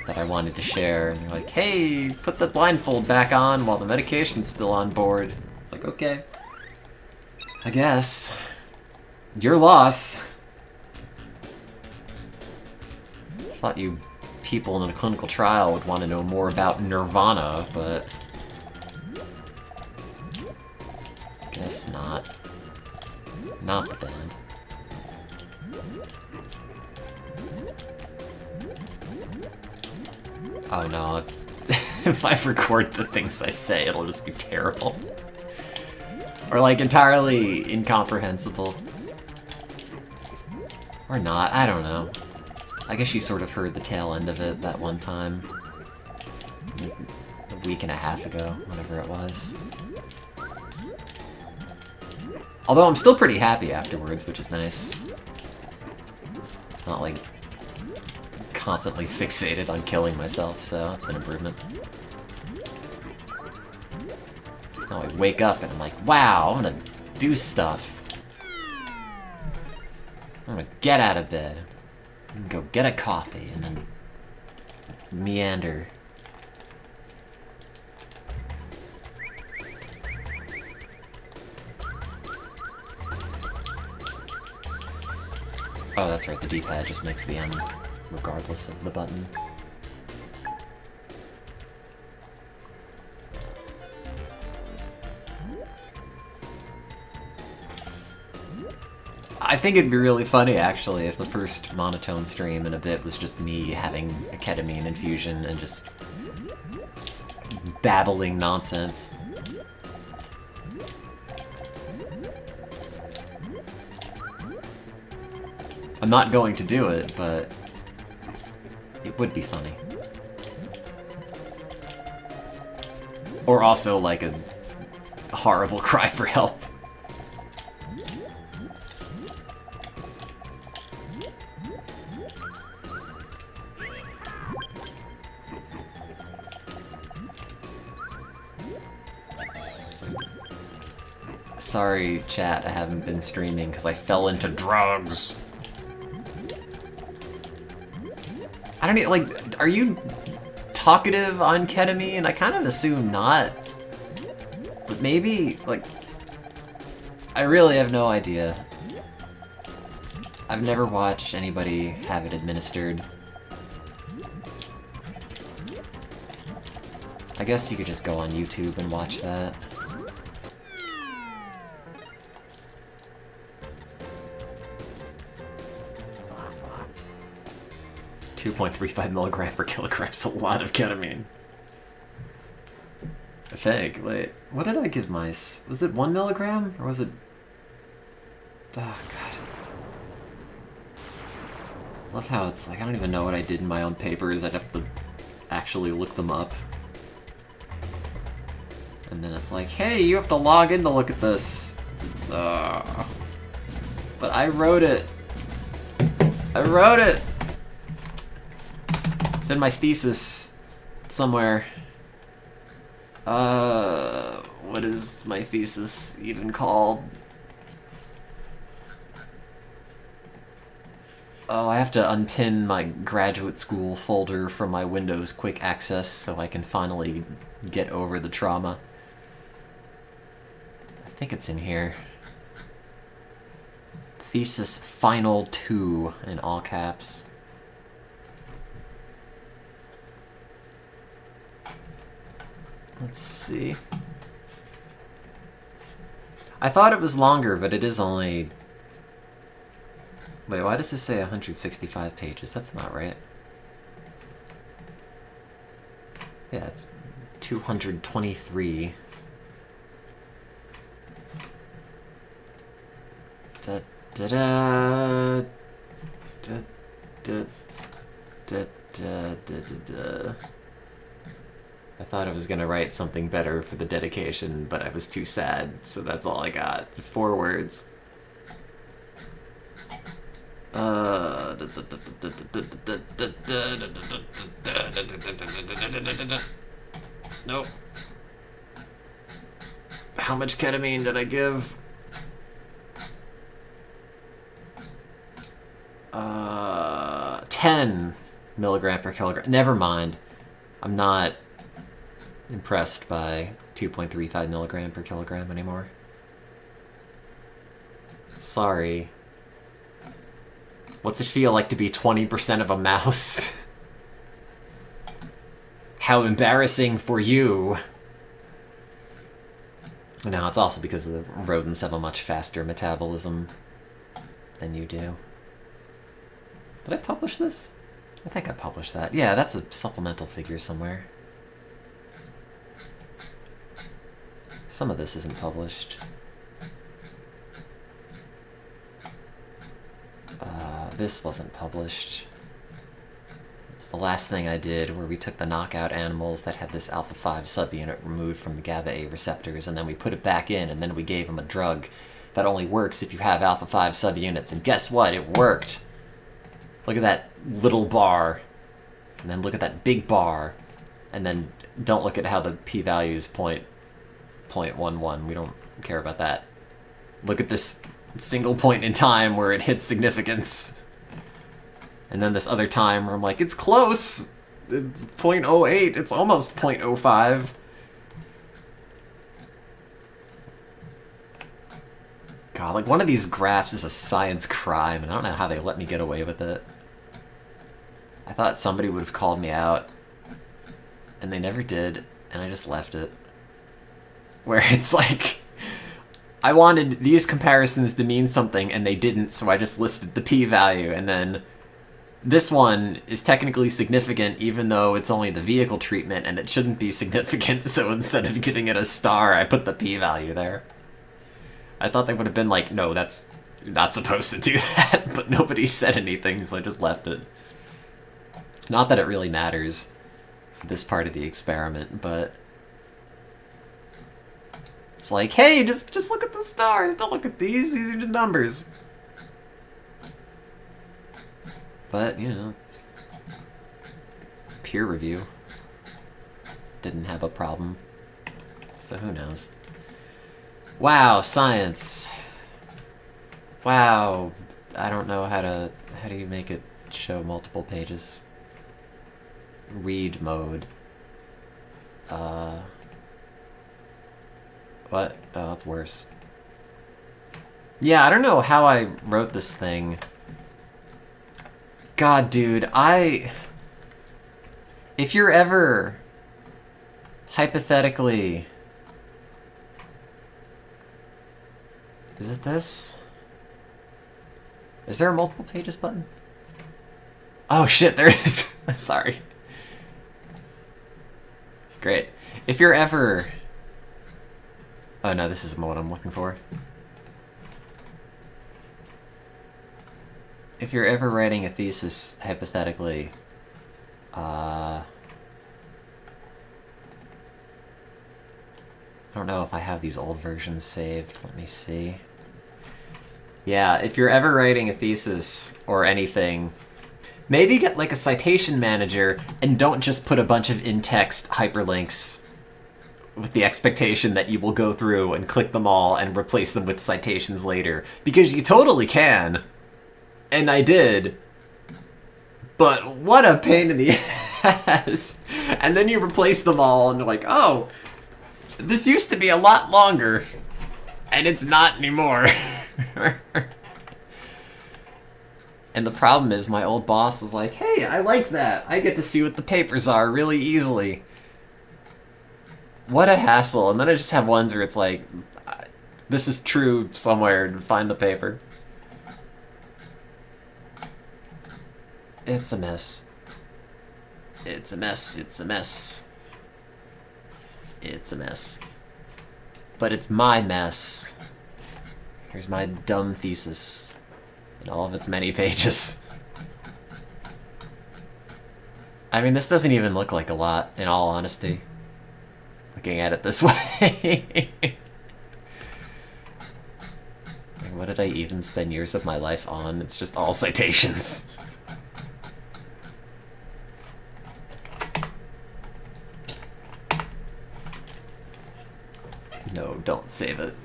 S1: that I wanted to share, and they're like, hey, put the blindfold back on while the medication's still on board. It's like, okay. I guess. Your loss. Thought you people in a clinical trial would want to know more about Nirvana, but... guess not. Not the band. Oh no, if I record the things I say, it'll just be terrible. Or like entirely incomprehensible. Or not, I don't know. I guess you sort of heard the tail end of it that one time. A week and a half ago, whatever it was. Although I'm still pretty happy afterwards, which is nice. Not like constantly fixated on killing myself, so that's an improvement. Now I wake up and I'm like, wow, I'm gonna do stuff. I'm gonna get out of bed. And go get a coffee and then meander. Oh, that's right, the D-pad just makes the M regardless of the button. I think it'd be really funny, actually, if the first monotone stream in a bit was just me having a ketamine infusion and just babbling nonsense. I'm not going to do it, but it would be funny. Or also like a horrible cry for help. Sorry, chat, I haven't been streaming because I fell into drugs. I don't know, like, are you talkative on ketamine? I kind of assume not. But maybe, like, I really have no idea. I've never watched anybody have it administered. I guess you could just go on YouTube and watch that. 2.35 milligram per kilogram is a lot of ketamine. I think. Wait, what did I give mice? Was it 1 milligram? Or was it... oh, God. Love how it's like, I don't even know what I did in my own papers. I'd have to actually look them up. And then it's like, hey, you have to log in to look at this. But I wrote it. I wrote it! It's in my thesis somewhere. What is my thesis even called? Oh, I have to unpin my graduate school folder from my Windows Quick Access so I can finally get over the trauma. I think it's in here. Thesis Final 2 in all caps. Let's see. I thought it was longer, but it is only... wait, why does this say 165 pages? That's not right. Yeah, it's 223. Da-da. Da-da-da-da-da-da. I thought I was gonna write something better for the dedication, but I was too sad, so that's all I got. 4 words. Nope. How much ketamine did I give? 10 milligram per kilogram. Never mind. I'm not impressed by 2.35 milligram per kilogram anymore. Sorry. What's it feel like to be 20% of a mouse? How embarrassing for you. No, it's also because the rodents have a much faster metabolism than you do. Did I publish this? I think I published that. Yeah, that's a supplemental figure somewhere. Some of this isn't published. This wasn't published. It's the last thing I did, where we took the knockout animals that had this alpha-5 subunit removed from the GABA-A receptors, and then we put it back in, and then we gave them a drug that only works if you have alpha-5 subunits. And guess what? It worked! Look at that little bar, and then look at that big bar, and then don't look at how the p-value is 0.11. We don't care about that. Look at this single point in time where it hits significance. And then this other time where I'm like, it's close! It's 0.08, it's almost 0.05. God, like, one of these graphs is a science crime, and I don't know how they let me get away with it. I thought somebody would have called me out, and they never did, and I just left it. Where it's like, I wanted these comparisons to mean something, and they didn't, so I just listed the p-value, and then this one is technically significant even though it's only the vehicle treatment, and it shouldn't be significant, so instead of giving it a star, I put the p-value there. I thought they would have been like, no, that's you're not supposed to do that, but nobody said anything, so I just left it. Not that it really matters for this part of the experiment, but it's like, hey, just look at the stars, don't look at these are the numbers. But, you know, peer review didn't have a problem, so who knows. Wow, science. Wow, I don't know how do you make it show multiple pages? Read mode. What? Oh, that's worse. Yeah, I don't know how I wrote this thing. God, dude, if you're ever, hypothetically... Is it this? Is there a multiple pages button? Oh shit, there is! Sorry. Great. If you're ever... Oh no, this isn't what I'm looking for. If you're ever writing a thesis, hypothetically, I don't know if I have these old versions saved. Let me see. Yeah, if you're ever writing a thesis or anything, maybe get like a citation manager and don't just put a bunch of in-text hyperlinks with the expectation that you will go through and click them all and replace them with citations later. Because you totally can. And I did. But what a pain in the ass. And then you replace them all and you're like, oh, this used to be a lot longer. And it's not anymore. And the problem is my old boss was like, hey, I like that. I get to see what the papers are really easily. What a hassle. And then I just have ones where it's like, this is true somewhere, and find the paper. It's a mess. It's a mess. It's a mess. It's a mess. But it's my mess. Here's my dumb thesis. in all of its many pages. I mean, this doesn't even look like a lot, in all honesty. Looking at it this way. What did I even spend years of my life on? It's just all citations. No, don't save it.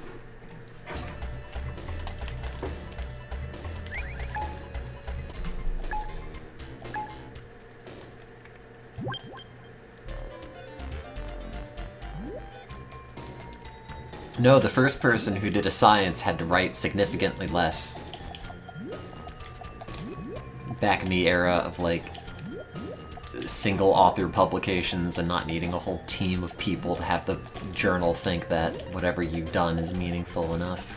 S1: No, the first person who did a science had to write significantly less. Back in the era of, like, single author publications and not needing a whole team of people to have the journal think that whatever you've done is meaningful enough.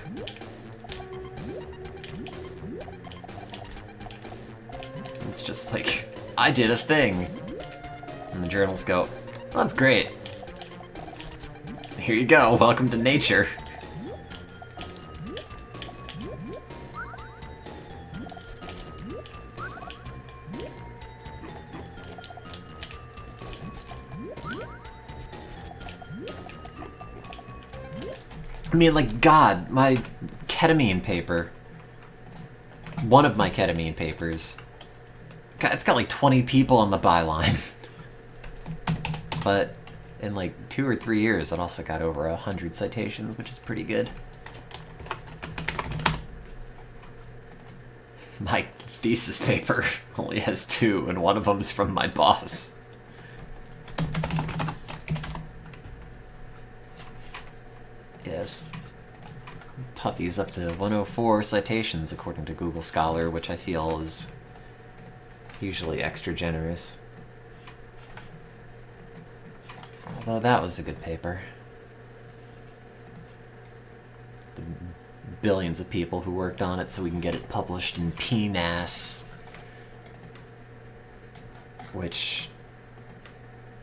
S1: It's just like, I did a thing! And the journals go, well, that's great. Here you go, welcome to nature. I mean, like, God, my ketamine paper. One of my ketamine papers. God, it's got like 20 people on the byline. But in like 2 or 3 years, it also got over 100 citations, which is pretty good. My thesis paper only has 2, and one of them's from my boss. Yes. Puppy's up to 104 citations, according to Google Scholar, which I feel is usually extra generous. Although that was a good paper. The billions of people who worked on it so we can get it published in PNAS. Which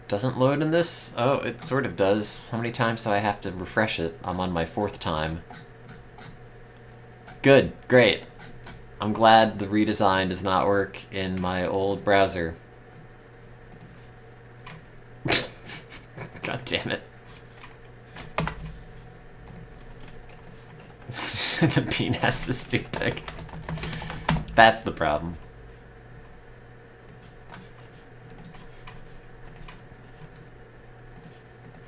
S1: doesn't load in this? Oh, it sort of does. How many times do I have to refresh it? I'm on my 4th time. Good, great. I'm glad the redesign does not work in my old browser. God damn it. The PNAS is too big. That's the problem.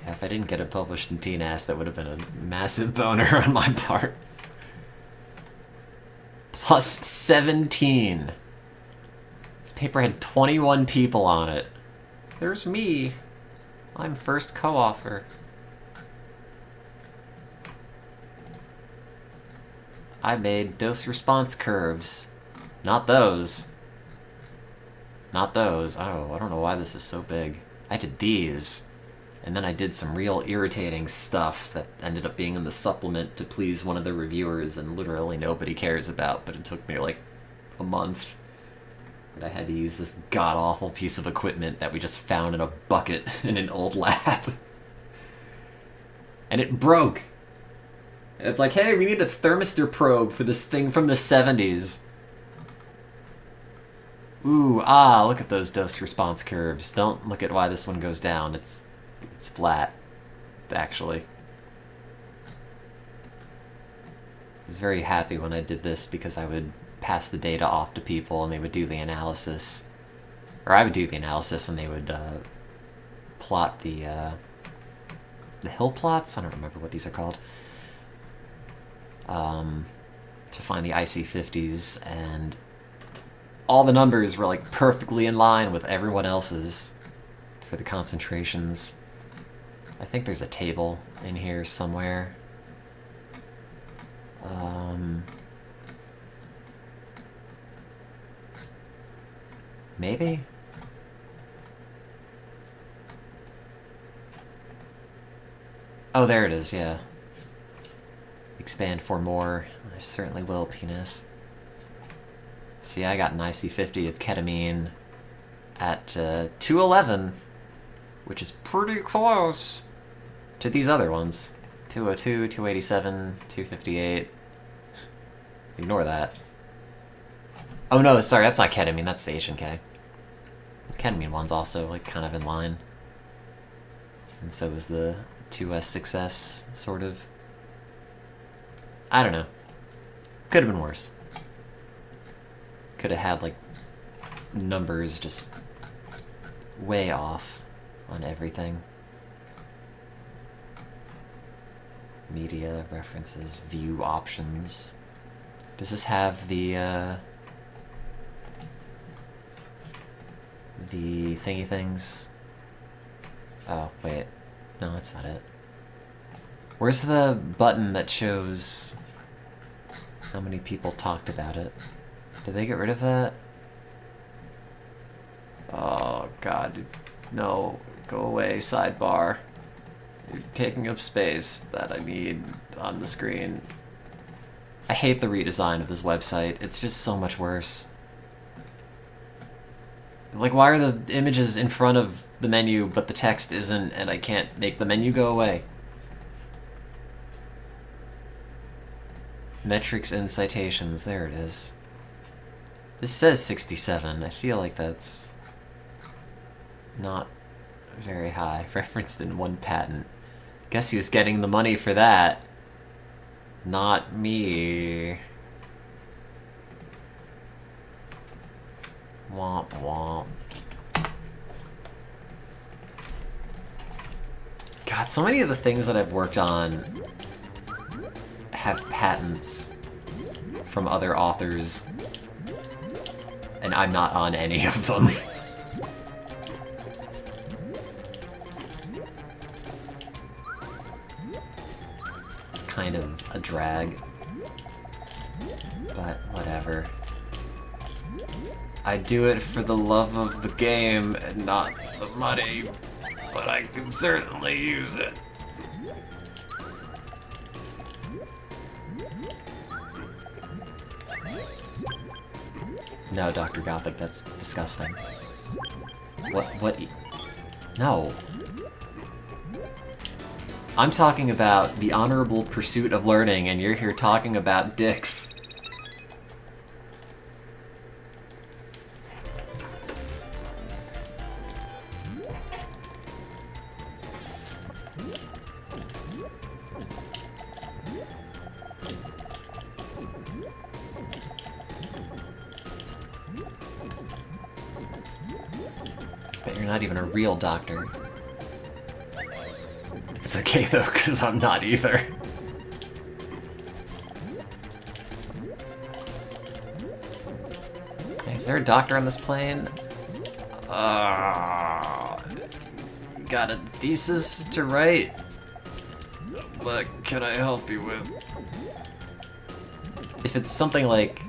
S1: Yeah, if I didn't get it published in PNAS, that would have been a massive boner on my part. Plus 17. This paper had 21 people on it. There's me. I'm first co-author. I made dose-response curves. Not those. Not those. Oh, I don't know why this is so big. I did these. And then I did some real irritating stuff that ended up being in the supplement to please one of the reviewers and literally nobody cares about, but it took me like a month. And I had to use this god-awful piece of equipment that we just found in a bucket in an old lab. And it broke. And it's like, hey, we need a thermistor probe for this thing from the 70s. Ooh, look at those dose-response curves. Don't look at why this one goes down. It's flat, actually. I was very happy when I did this because I would pass the data off to people and they would do the analysis. Or I would do the analysis and they would plot the hill plots? I don't remember what these are called. To find the IC50s, and all the numbers were like perfectly in line with everyone else's for the concentrations. I think there's a table in here somewhere. Maybe? Oh, there it is, yeah. Expand for more. I certainly will, penis. See, I got an IC50 of ketamine at 211, which is pretty close to these other ones. 202, 287, 258. Ignore that. Oh no, sorry, that's not ketamine, that's the HNK. The ketamine one's also, like, kind of in line. And so is the 2S, 6S, sort of. I don't know. Could have been worse. Could have had, like, numbers just way off on everything. Media, references, view options. Does this have the thingy things? Oh, wait. No, that's not it. Where's the button that shows how many people talked about it? Did they get rid of that? Oh, God. No. Go away, sidebar. You're taking up space that I need on the screen. I hate the redesign of this website. It's just so much worse. Like, why are the images in front of the menu, but the text isn't, and I can't make the menu go away? Metrics and citations, there it is. This says 67. I feel like that's not very high. Referenced in one patent. Guess he was getting the money for that. Not me. Womp womp. God, so many of the things that I've worked on have patents from other authors, and I'm not on any of them. It's kind of a drag, but whatever. I do it for the love of the game and not the money, but I can certainly use it. No, Dr. Gothic, that's disgusting. What? No. I'm talking about the honorable pursuit of learning, and you're here talking about dicks. But you're not even a real doctor. It's okay though, because I'm not either. Hey, is there a doctor on this plane? Got a thesis to write? What can I help you with? If it's something like,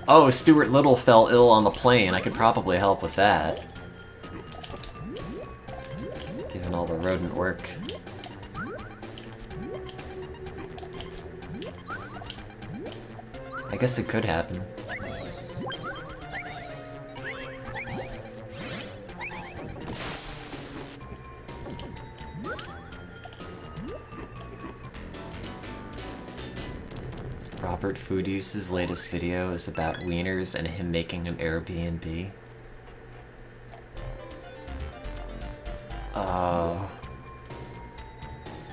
S1: oh, Stuart Little fell ill on the plane, I could probably help with that. Given all the rodent work. I guess it could happen. Robert Food Use's latest video is about wieners and him making an Airbnb.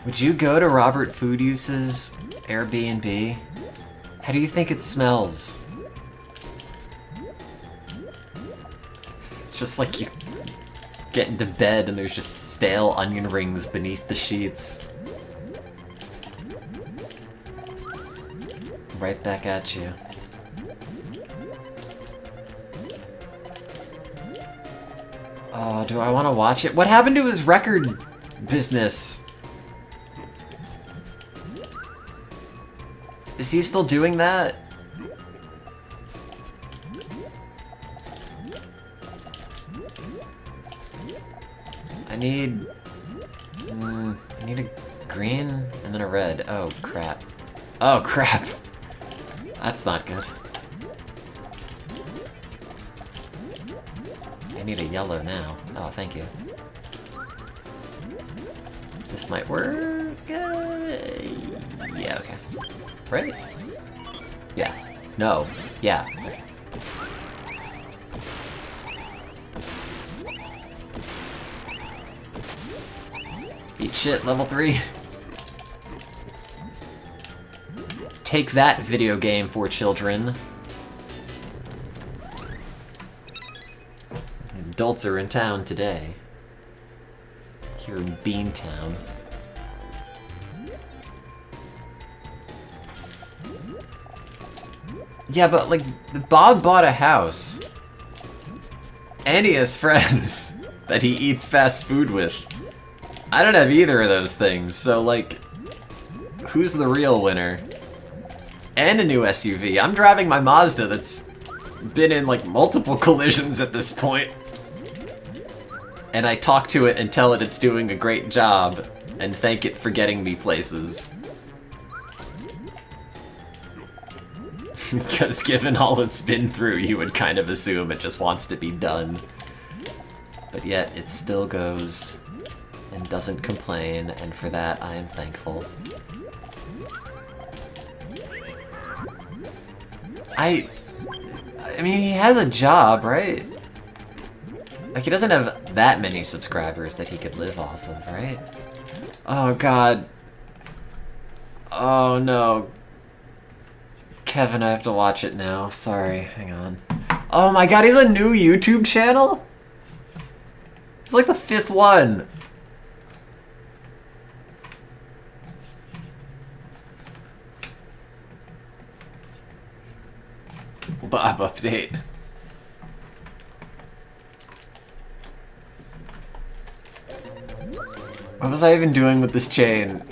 S1: Would you go to Robert Food Use's Airbnb? How do you think it smells? It's just like you get into bed and there's just stale onion rings beneath the sheets. Right back at you. Oh, do I want to watch it? What happened to his record business? Is he still doing that? I need a green and then a red. Oh crap. Oh crap. That's not good. I need a yellow now. Oh, thank you. This might work. Yeah, okay. Right? Yeah. No. Yeah. Eat shit, level 3. Take that, video game for children. Adults are in town today. Here in Beantown. Yeah, but like, Bob bought a house. And he has friends that he eats fast food with. I don't have either of those things, so like, who's the real winner? And a new SUV. I'm driving my Mazda that's been in like multiple collisions at this point. And I talk to it and tell it it's doing a great job, and thank it for getting me places. Because given all it's been through, you would kind of assume it just wants to be done. But yet, it still goes and doesn't complain, and for that I am thankful. I mean, he has a job, right? Like, he doesn't have that many subscribers that he could live off of, right? Oh, God. Oh, no. Kevin, I have to watch it now. Sorry, hang on. Oh my God, he's a new YouTube channel? It's like the 5th one. Bob update. What was I even doing with this chain?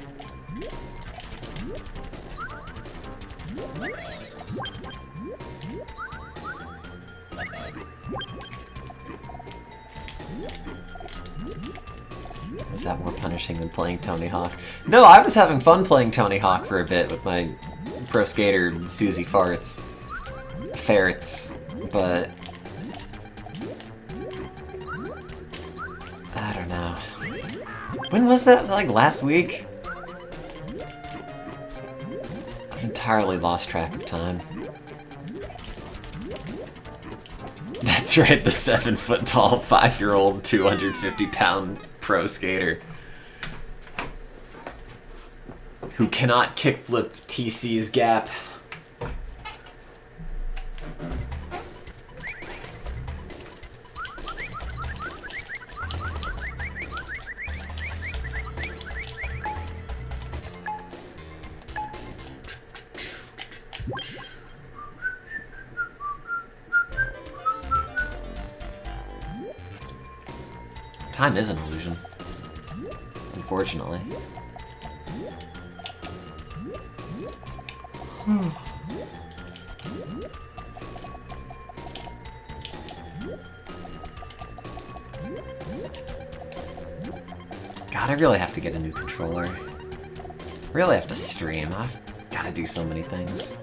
S1: Was that more punishing than playing Tony Hawk? No, I was having fun playing Tony Hawk for a bit with my pro skater Susie Farts. Ferrets, but I don't know. When was that? Was that like last week? I've entirely lost track of time. That's right, the 7-foot-tall, 5-year-old, 250-pound pro skater who cannot kickflip TC's gap. Time is an illusion, unfortunately. God, I really have to get a new controller. Really have to stream. I've got to do so many things.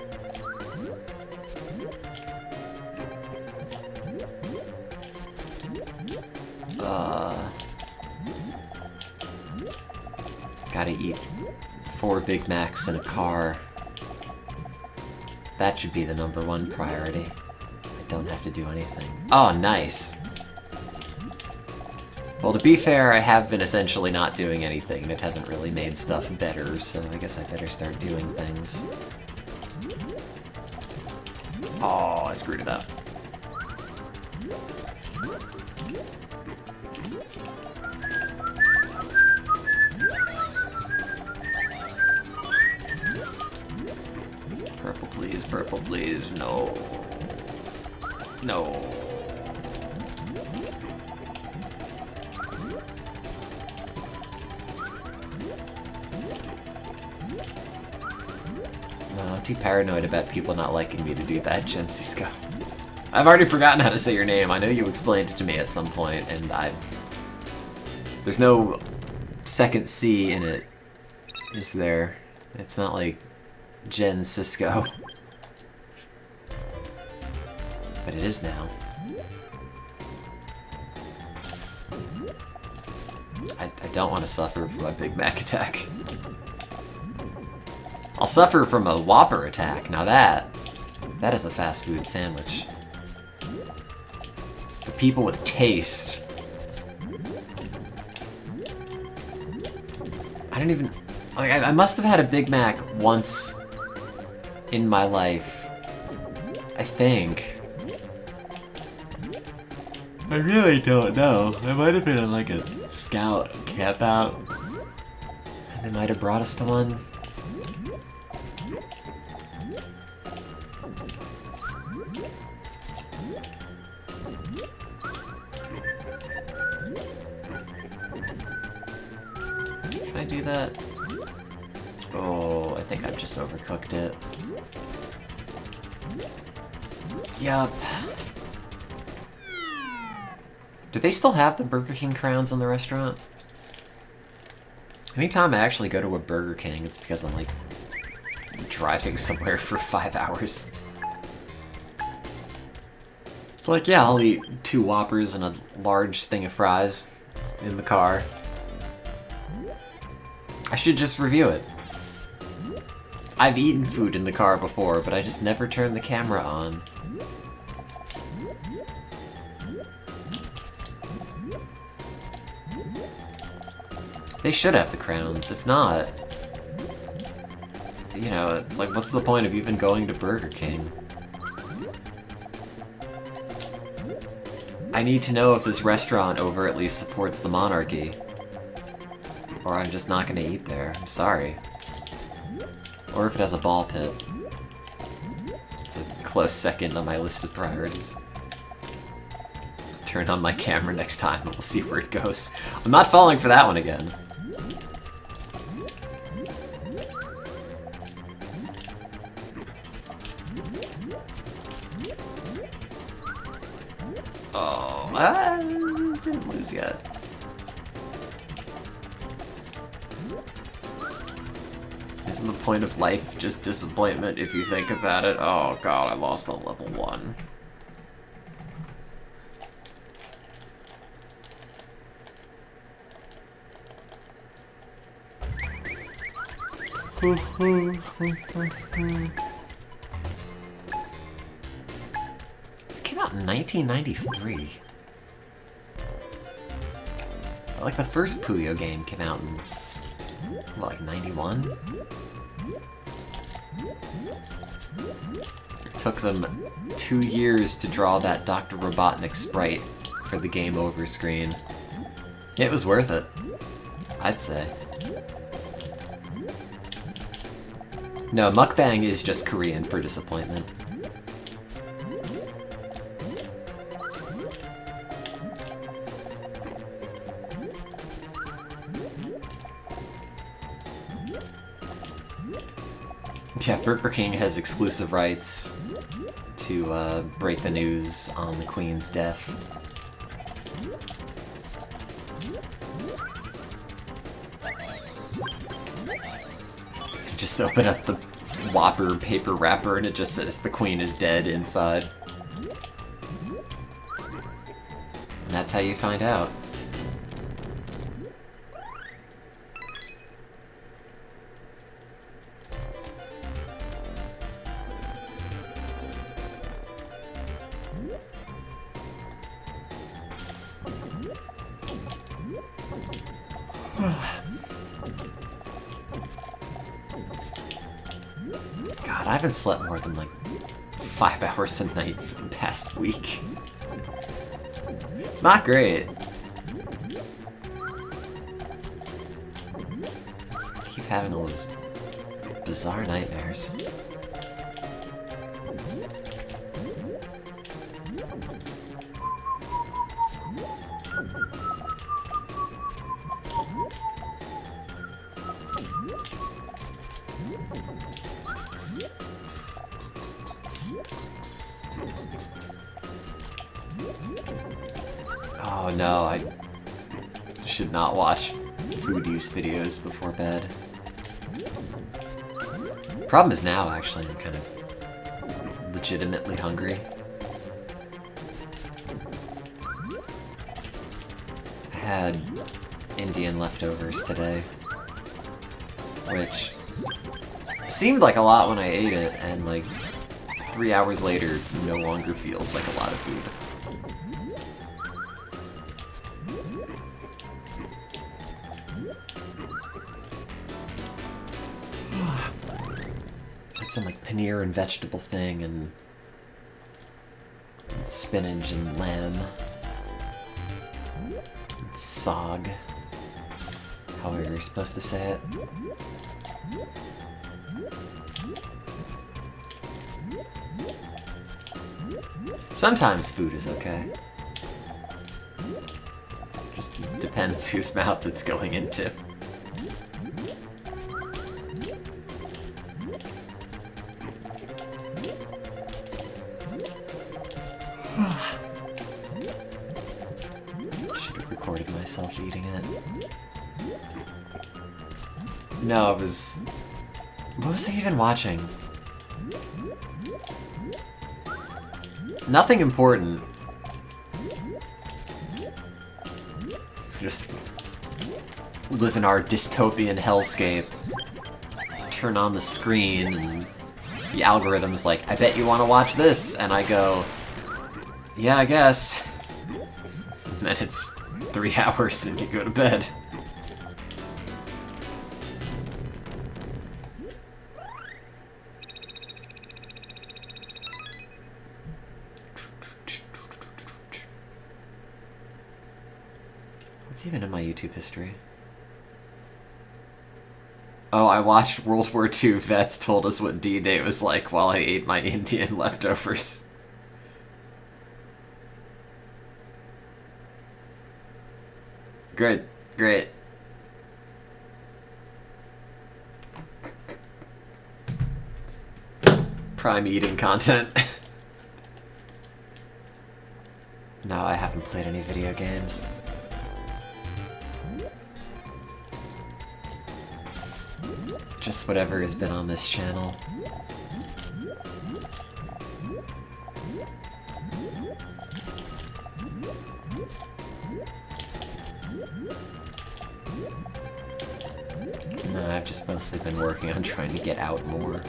S1: Gotta eat 4 Big Macs in a car. That should be the #1 priority. I don't have to do anything. Oh, nice! Well, to be fair, I have been essentially not doing anything, and it hasn't really made stuff better, so I guess I better start doing things. Oh, I screwed it up. Purple, please. No. No. No, I'm too paranoid about people not liking me to do that, Jensisko. I've already forgotten how to say your name. I know you explained it to me at some point, and there's no second C in it, is there? It's not like Jen Cisco. But it is now. I don't want to suffer from a Big Mac attack. I'll suffer from a Whopper attack, now that. That is a fast food sandwich. The people with taste. I don't even... Like, I must have had a Big Mac once in my life. I think. I really don't know. I might have been in like a scout camp out. And they might have brought us to one. Should I do that? Oh, I think I've just overcooked it. Yup. Do they still have the Burger King crowns in the restaurant? Anytime I actually go to a Burger King, it's because I'm like driving somewhere for 5 hours. It's like, yeah, I'll eat 2 Whoppers and a large thing of fries in the car. I should just review it. I've eaten food in the car before, but I just never turned the camera on. They should have the crowns. If not, you know, it's like, what's the point of even going to Burger King? I need to know if this restaurant overtly supports the monarchy. Or I'm just not gonna eat there. I'm sorry. Or if it has a ball pit. It's a close second on my list of priorities. Turn on my camera next time and we'll see where it goes. I'm not falling for that one again. Oh, I didn't lose yet. Isn't the point of life just disappointment if you think about it? Oh god, I lost on level 1. This came out in 1993. Like the first Puyo game came out in, what, like 91? It took them 2 years to draw that Dr. Robotnik sprite for the game over screen. It was worth it, I'd say. No, mukbang is just Korean for disappointment. Yeah, Burger King has exclusive rights to break the news on the Queen's death. Just open up the Whopper paper wrapper and it just says the Queen is dead inside. And that's how you find out. God, I haven't slept more than like 5 hours a night for the past week. It's not great. I keep having all those bizarre nightmares. Oh no, I should not watch food use videos before bed. Problem is now, actually, I'm kind of legitimately hungry. I had Indian leftovers today, which seemed like a lot when I ate it, and like 3 hours later no longer feels like a lot of food. It's some like paneer and vegetable thing and spinach and lamb. And sog. However you're supposed to say it. Sometimes food is okay. Just depends whose mouth it's going into. Should have recorded myself eating it. No, it was... What was I even watching? Nothing important. Just live in our dystopian hellscape. Turn on the screen and the algorithm's like, I bet you want to watch this, and I go, yeah, I guess. And then it's 3 hours and you go to bed. What's even in my YouTube history? Oh, I watched World War II vets told us what D-Day was like while I ate my Indian leftovers. Great, great. Prime eating content. No, I haven't played any video games. Just whatever has been on this channel. No, I've just mostly been working on trying to get out more.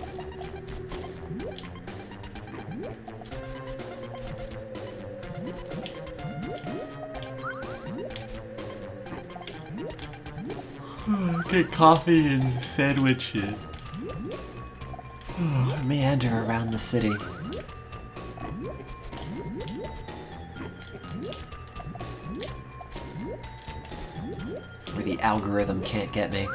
S1: Get coffee and sandwiches. Meander around the city. Where the algorithm can't get me.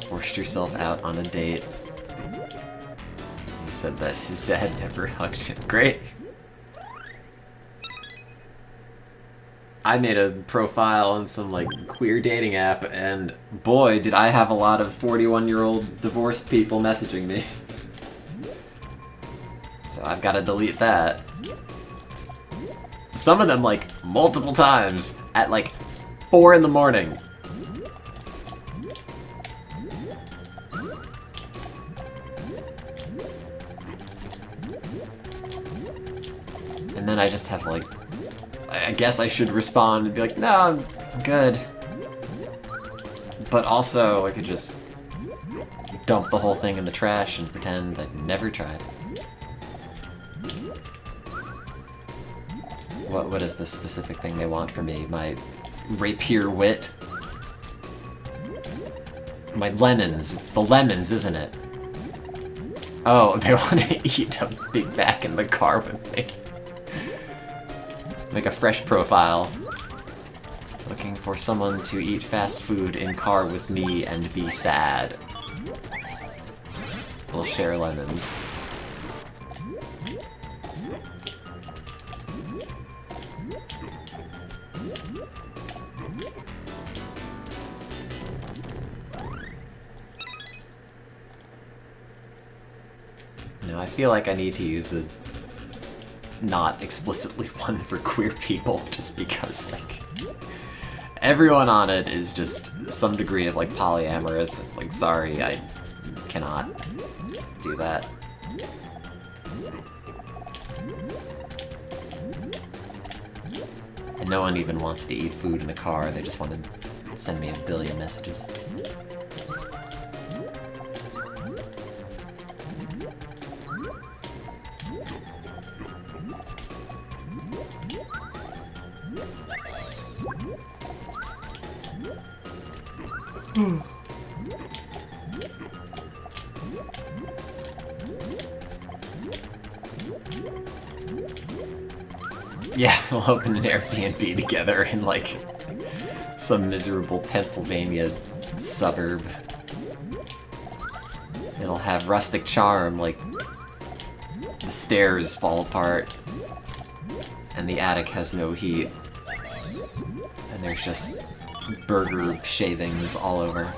S1: Forced yourself out on a date. He said that his dad never hugged him. Great! I made a profile on some, like, queer dating app, and boy, did I have a lot of 41-year-old divorced people messaging me. So I've got to delete that. Some of them, like, multiple times at, like, 4 in the morning. And then I just have, like, I guess I should respond and be like, no, I'm good. But also, I could just dump the whole thing in the trash and pretend I never tried. What is the specific thing they want from me? My rapier wit? My lemons. It's the lemons, isn't it? Oh, they want to eat a Big Mac in the car with me. Make a fresh profile. Looking for someone to eat fast food in car with me and be sad. We'll share lemons. No, I feel like I need to use a not explicitly one for queer people, just because, like, everyone on it is just some degree of, like, polyamorous. It's like, sorry, I cannot do that. And no one even wants to eat food in a car, they just want to send me a billion messages. Yeah, we'll open an Airbnb together in, like, some miserable Pennsylvania suburb. It'll have rustic charm, like the stairs fall apart, and the attic has no heat, and there's just burger shavings all over.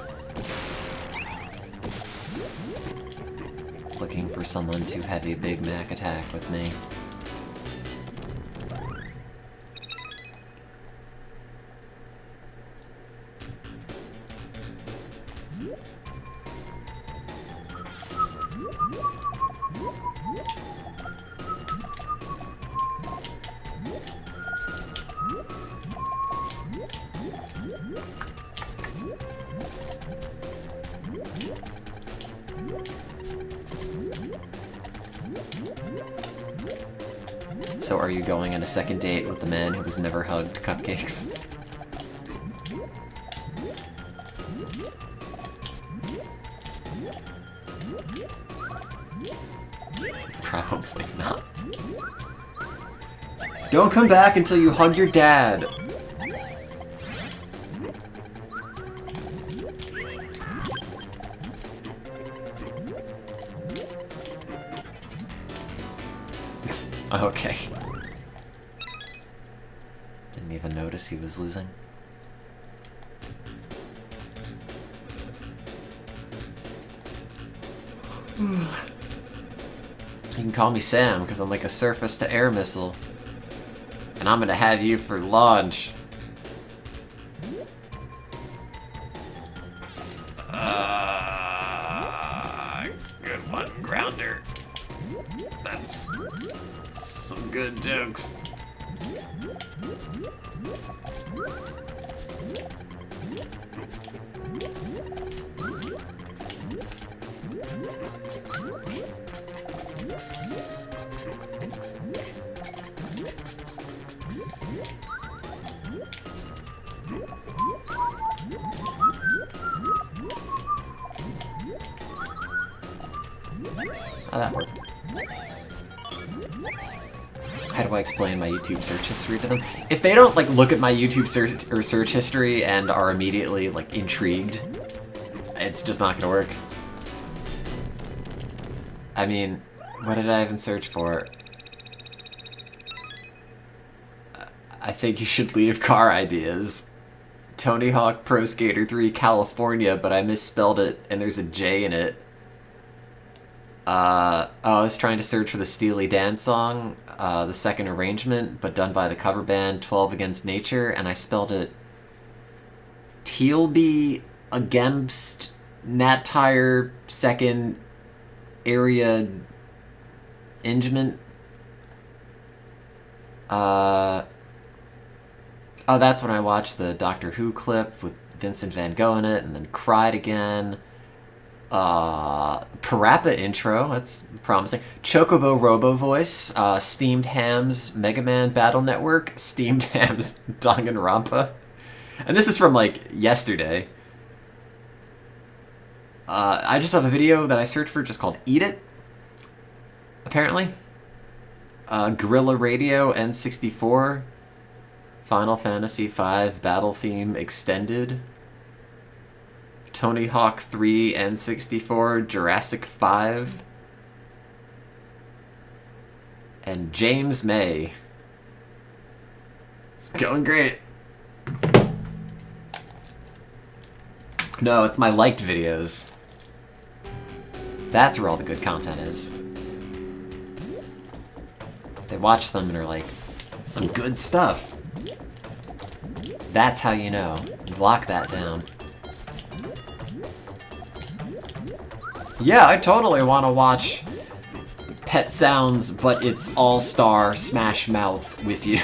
S1: Looking for someone to have a Big Mac attack with me. So are you going on a second date with the man who has never hugged cupcakes? Probably not. Don't come back until you hug your dad! Okay. Didn't even notice he was losing. You can call me Sam, because I'm like a surface-to-air missile. And I'm gonna have you for launch. Good one, Grounder. That's some good jokes. Oh, that worked. How do I explain my YouTube search history to them? If they don't, like, look at my YouTube search history and are immediately, like, intrigued, it's just not gonna work. I mean, what did I even search for? I think you should leave car ideas. Tony Hawk Pro Skater 3 California, but I misspelled it and there's a J in it. I was trying to search for the Steely Dan song, the second arrangement, but done by the cover band 12 Against Nature, and I spelled it Tealby Against Nattire Second Area Ingement. Oh, that's when I watched the Doctor Who clip with Vincent Van Gogh in it, and then cried again. Parappa intro, that's promising. Chocobo Robo Voice, Steamed Hams Mega Man Battle Network, Steamed Hams Danganronpa. And this is from, like, yesterday. I just have a video that I searched for just called Eat It, apparently. Gorilla Radio N64, Final Fantasy V Battle Theme Extended, Tony Hawk 3 N64, Jurassic 5, and James May. It's going great. No, it's my liked videos. That's where all the good content is. They watch them and are like, some good stuff. That's how you know. Lock that down. Yeah, I totally want to watch Pet Sounds, but it's All-Star Smash Mouth with you.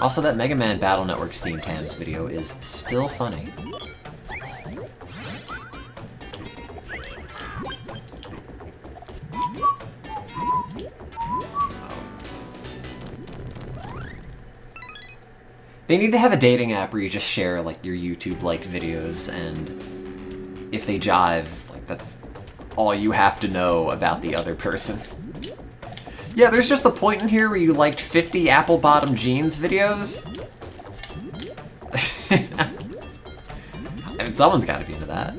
S1: Also, that Mega Man Battle Network Steam Cams video is still funny. They need to have a dating app where you just share, like, your YouTube-liked videos, and if they jive, like, that's all you have to know about the other person. Yeah, there's just a point in here where you liked 50 apple-bottom jeans videos. I mean, someone's gotta be into that.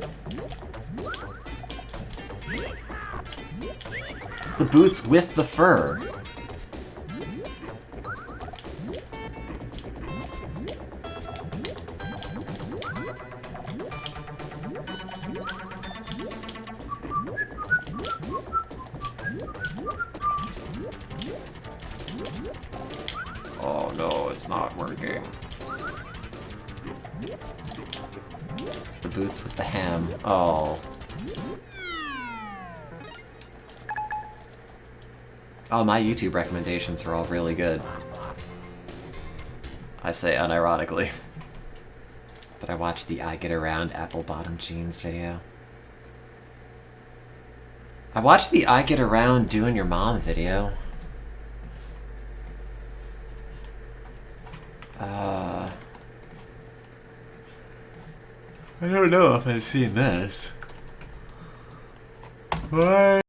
S1: It's the boots with the fur. Oh no, it's not working. It's the boots with the ham. Oh. Oh, my YouTube recommendations are all really good. I say unironically. But I watched the I Get Around Apple Bottom Jeans video. I watched the I Get Around Doing Your Mom video. I don't know if I've seen this. What?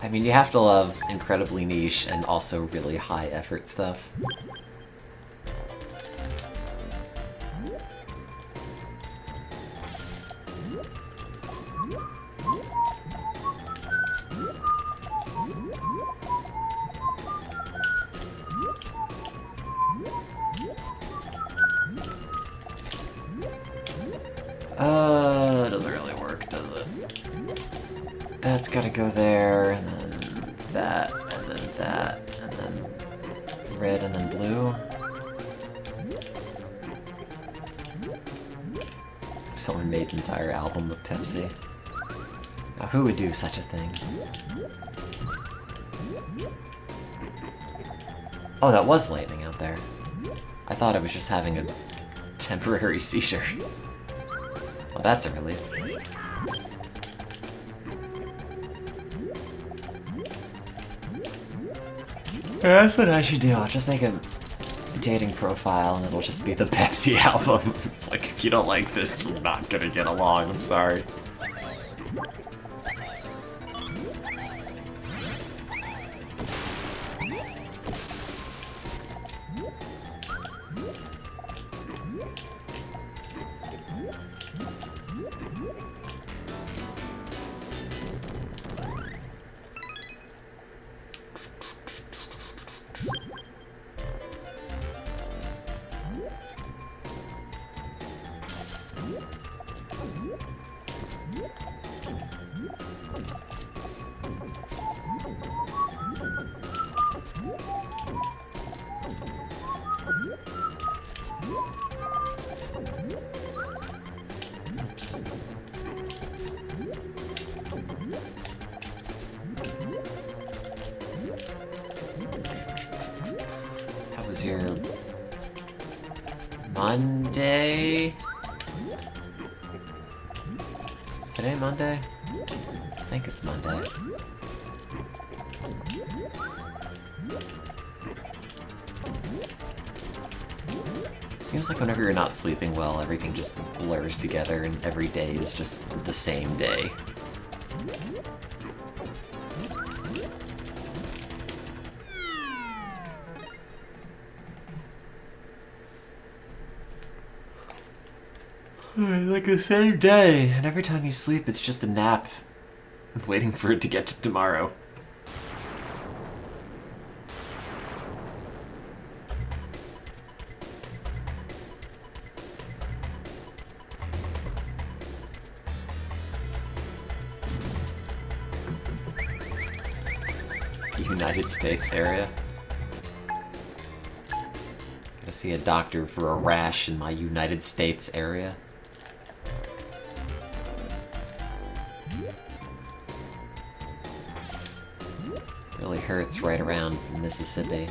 S1: I mean, you have to love incredibly niche and also really high effort stuff. It doesn't really work, does it? That's gotta go there, and then that, and then that, and then red, and then blue. Someone made an entire album with Pepsi. Now, who would do such a thing? Oh, that was lightning out there. I thought I was just having a temporary seizure. Well, that's a relief. Yeah, that's what I should do. I'll just make a dating profile and it'll just be the Pepsi album. It's like, if you don't like this, we're not gonna get along. I'm sorry. Your Monday? Is today Monday? I think it's Monday. Seems like whenever you're not sleeping well, everything just blurs together and every day is just the same day. Like the same day, and every time you sleep, it's just a nap, waiting for it to get to tomorrow. United States area. Gotta see a doctor for a rash in my United States area. Really hurts right around Mississippi.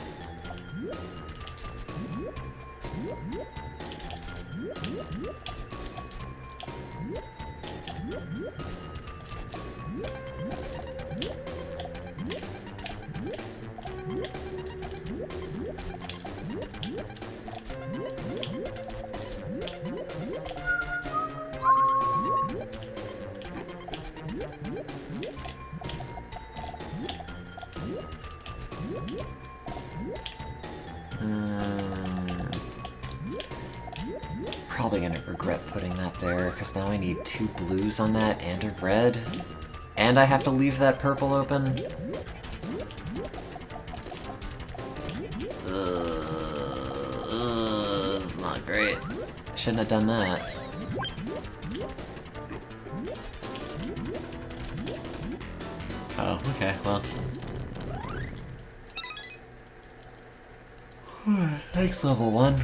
S1: Probably gonna regret putting that there, because now I need 2 blues on that and a red. And I have to leave that purple open. It's not great. I shouldn't have done that. Oh, okay, well. Thanks, level 1.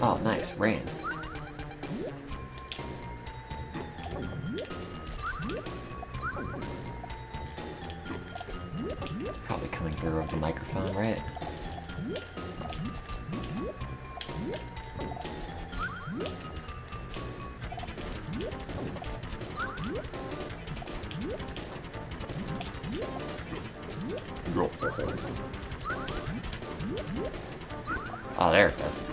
S1: Oh, nice, rain. It's probably coming through over the microphone, right? Oh, there it goes.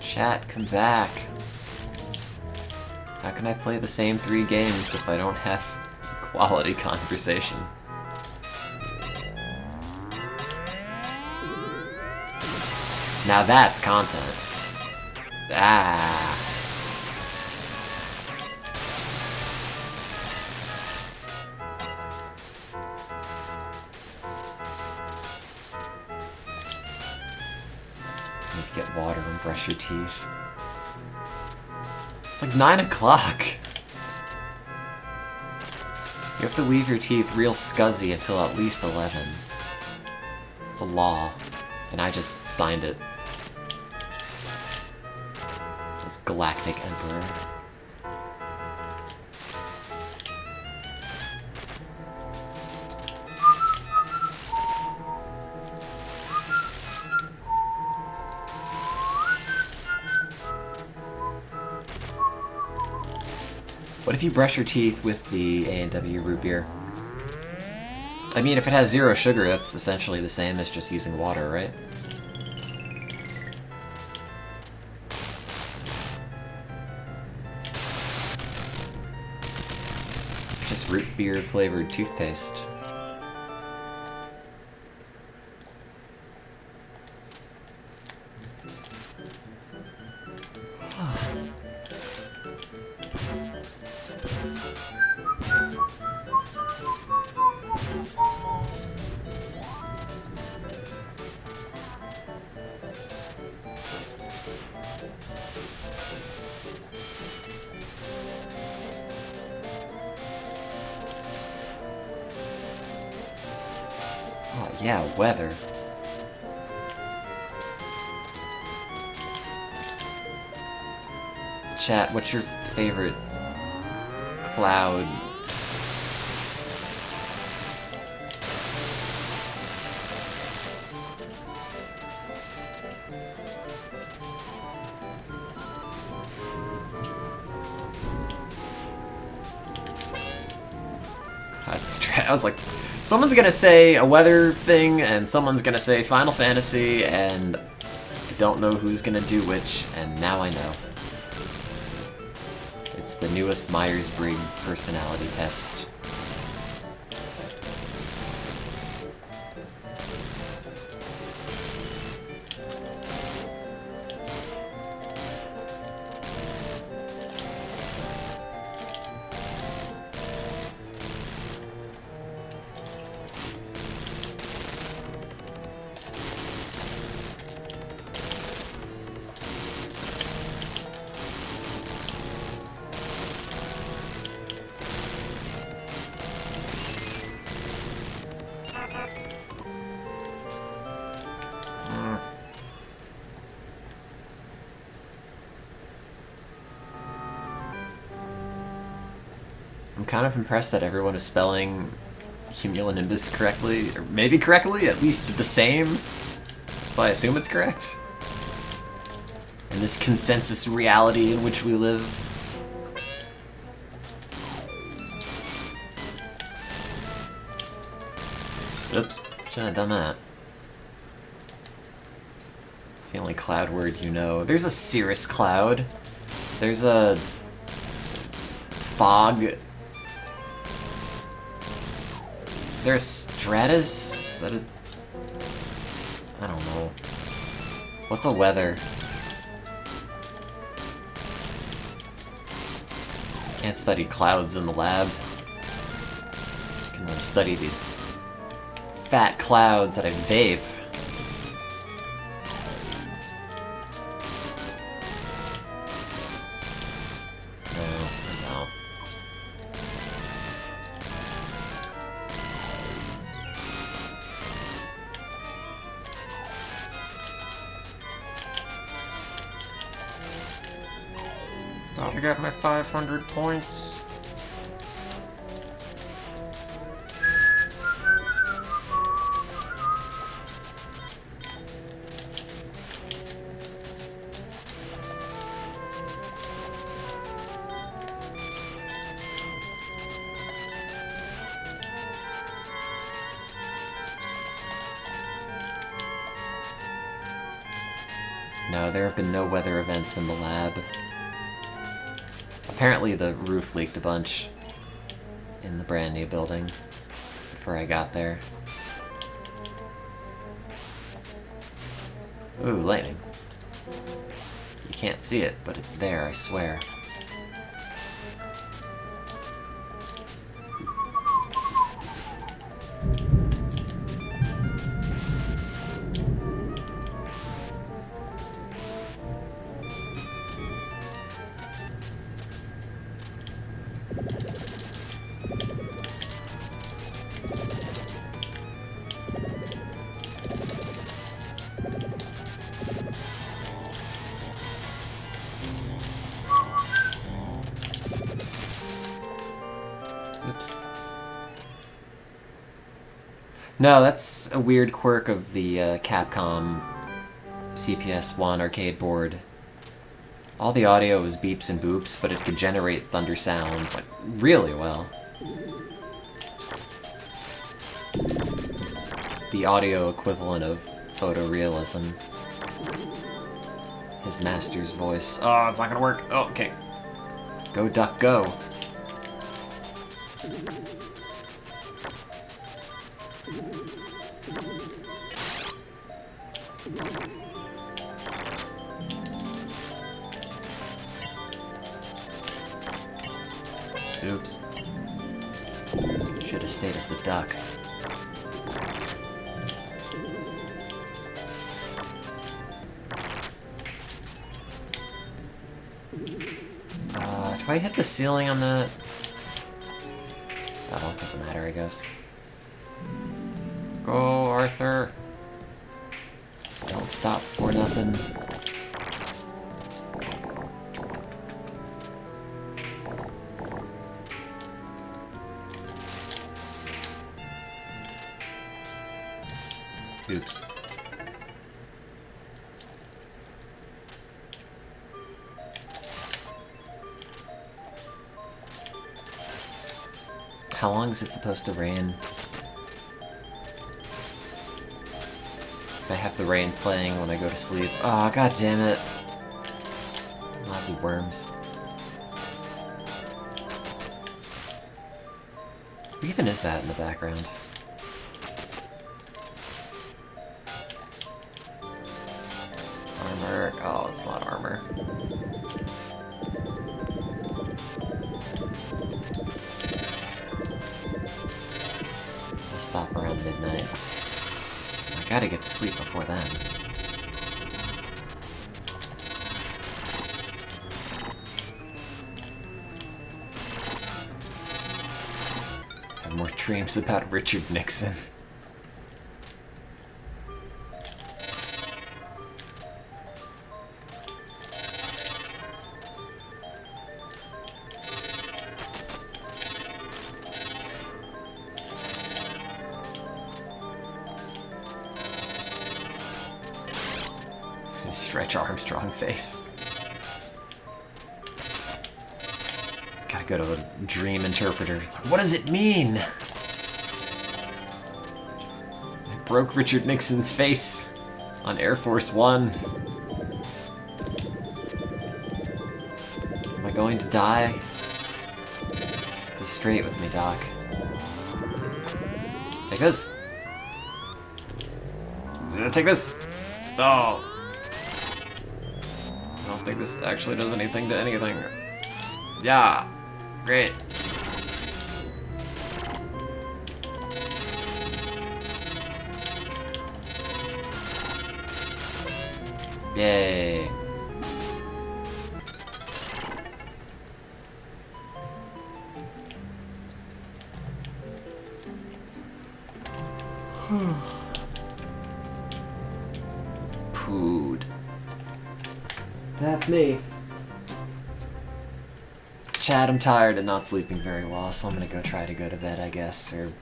S1: Chat, come back. How can I play the same 3 games if I don't have quality conversation? Now that's content. Ah. Need to get water and brush your teeth. It's like 9 o'clock. You have to leave your teeth real scuzzy until at least 11. It's a law, and I just signed it. Just Galactic Emperor. What if you brush your teeth with the A&W root beer? I mean, if it has 0 sugar, that's essentially the same as just using water, right? Just root beer flavored toothpaste. Oh, yeah, weather. Chat, what's your favorite cloud? I was like, someone's gonna say a weather thing, and someone's gonna say Final Fantasy, and I don't know who's gonna do which, and now I know. It's the newest Myers-Briggs personality test. I'm kind of impressed that everyone is spelling cumulonimbus correctly, or maybe correctly, at least the same. So I assume it's correct. In this consensus reality in which we live. Oops, shouldn't have done that. It's the only cloud word you know. There's a cirrus cloud. There's a fog. Is there a stratus? Is that a... I don't know. What's a weather? Can't study clouds in the lab. I can only study these fat clouds that I vape. About to get my 500 points. No, there have been no weather events in the lab. Apparently the roof leaked a bunch in the brand new building before I got there. Ooh, lightning. You can't see it, but it's there, I swear. Oops. No, that's a weird quirk of the Capcom CPS-1 arcade board. All the audio was beeps and boops, but it could generate thunder sounds, like, really well. It's the audio equivalent of photorealism. His master's voice. Oh, it's not gonna work. Oh, okay. Go, duck, go. Oops. Should have stayed as the duck. Do I hit the ceiling on that? Oh, it doesn't matter, I guess. Go, Arthur. Don't stop for nothing. Oops. How long is it supposed to rain? I have the rain playing when I go to sleep. Oh, god damn it. Lousy worms. Who even is that in the background? Armor. Oh, it's not armor. Stop around midnight. I gotta get to sleep before then. Have more dreams about Richard Nixon. Stretch Armstrong face. Gotta go to a dream interpreter. It's like, what does it mean? I broke Richard Nixon's face on Air Force One. Am I going to die? Be straight with me, Doc. Take this. Take this. Oh. I don't think this actually does anything to anything. Yeah, great. Yay. Pooed. That's me. Chad, I'm tired and not sleeping very well, so I'm gonna go try to go to bed, I guess, or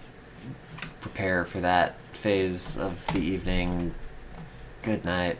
S1: prepare for that phase of the evening. Good night.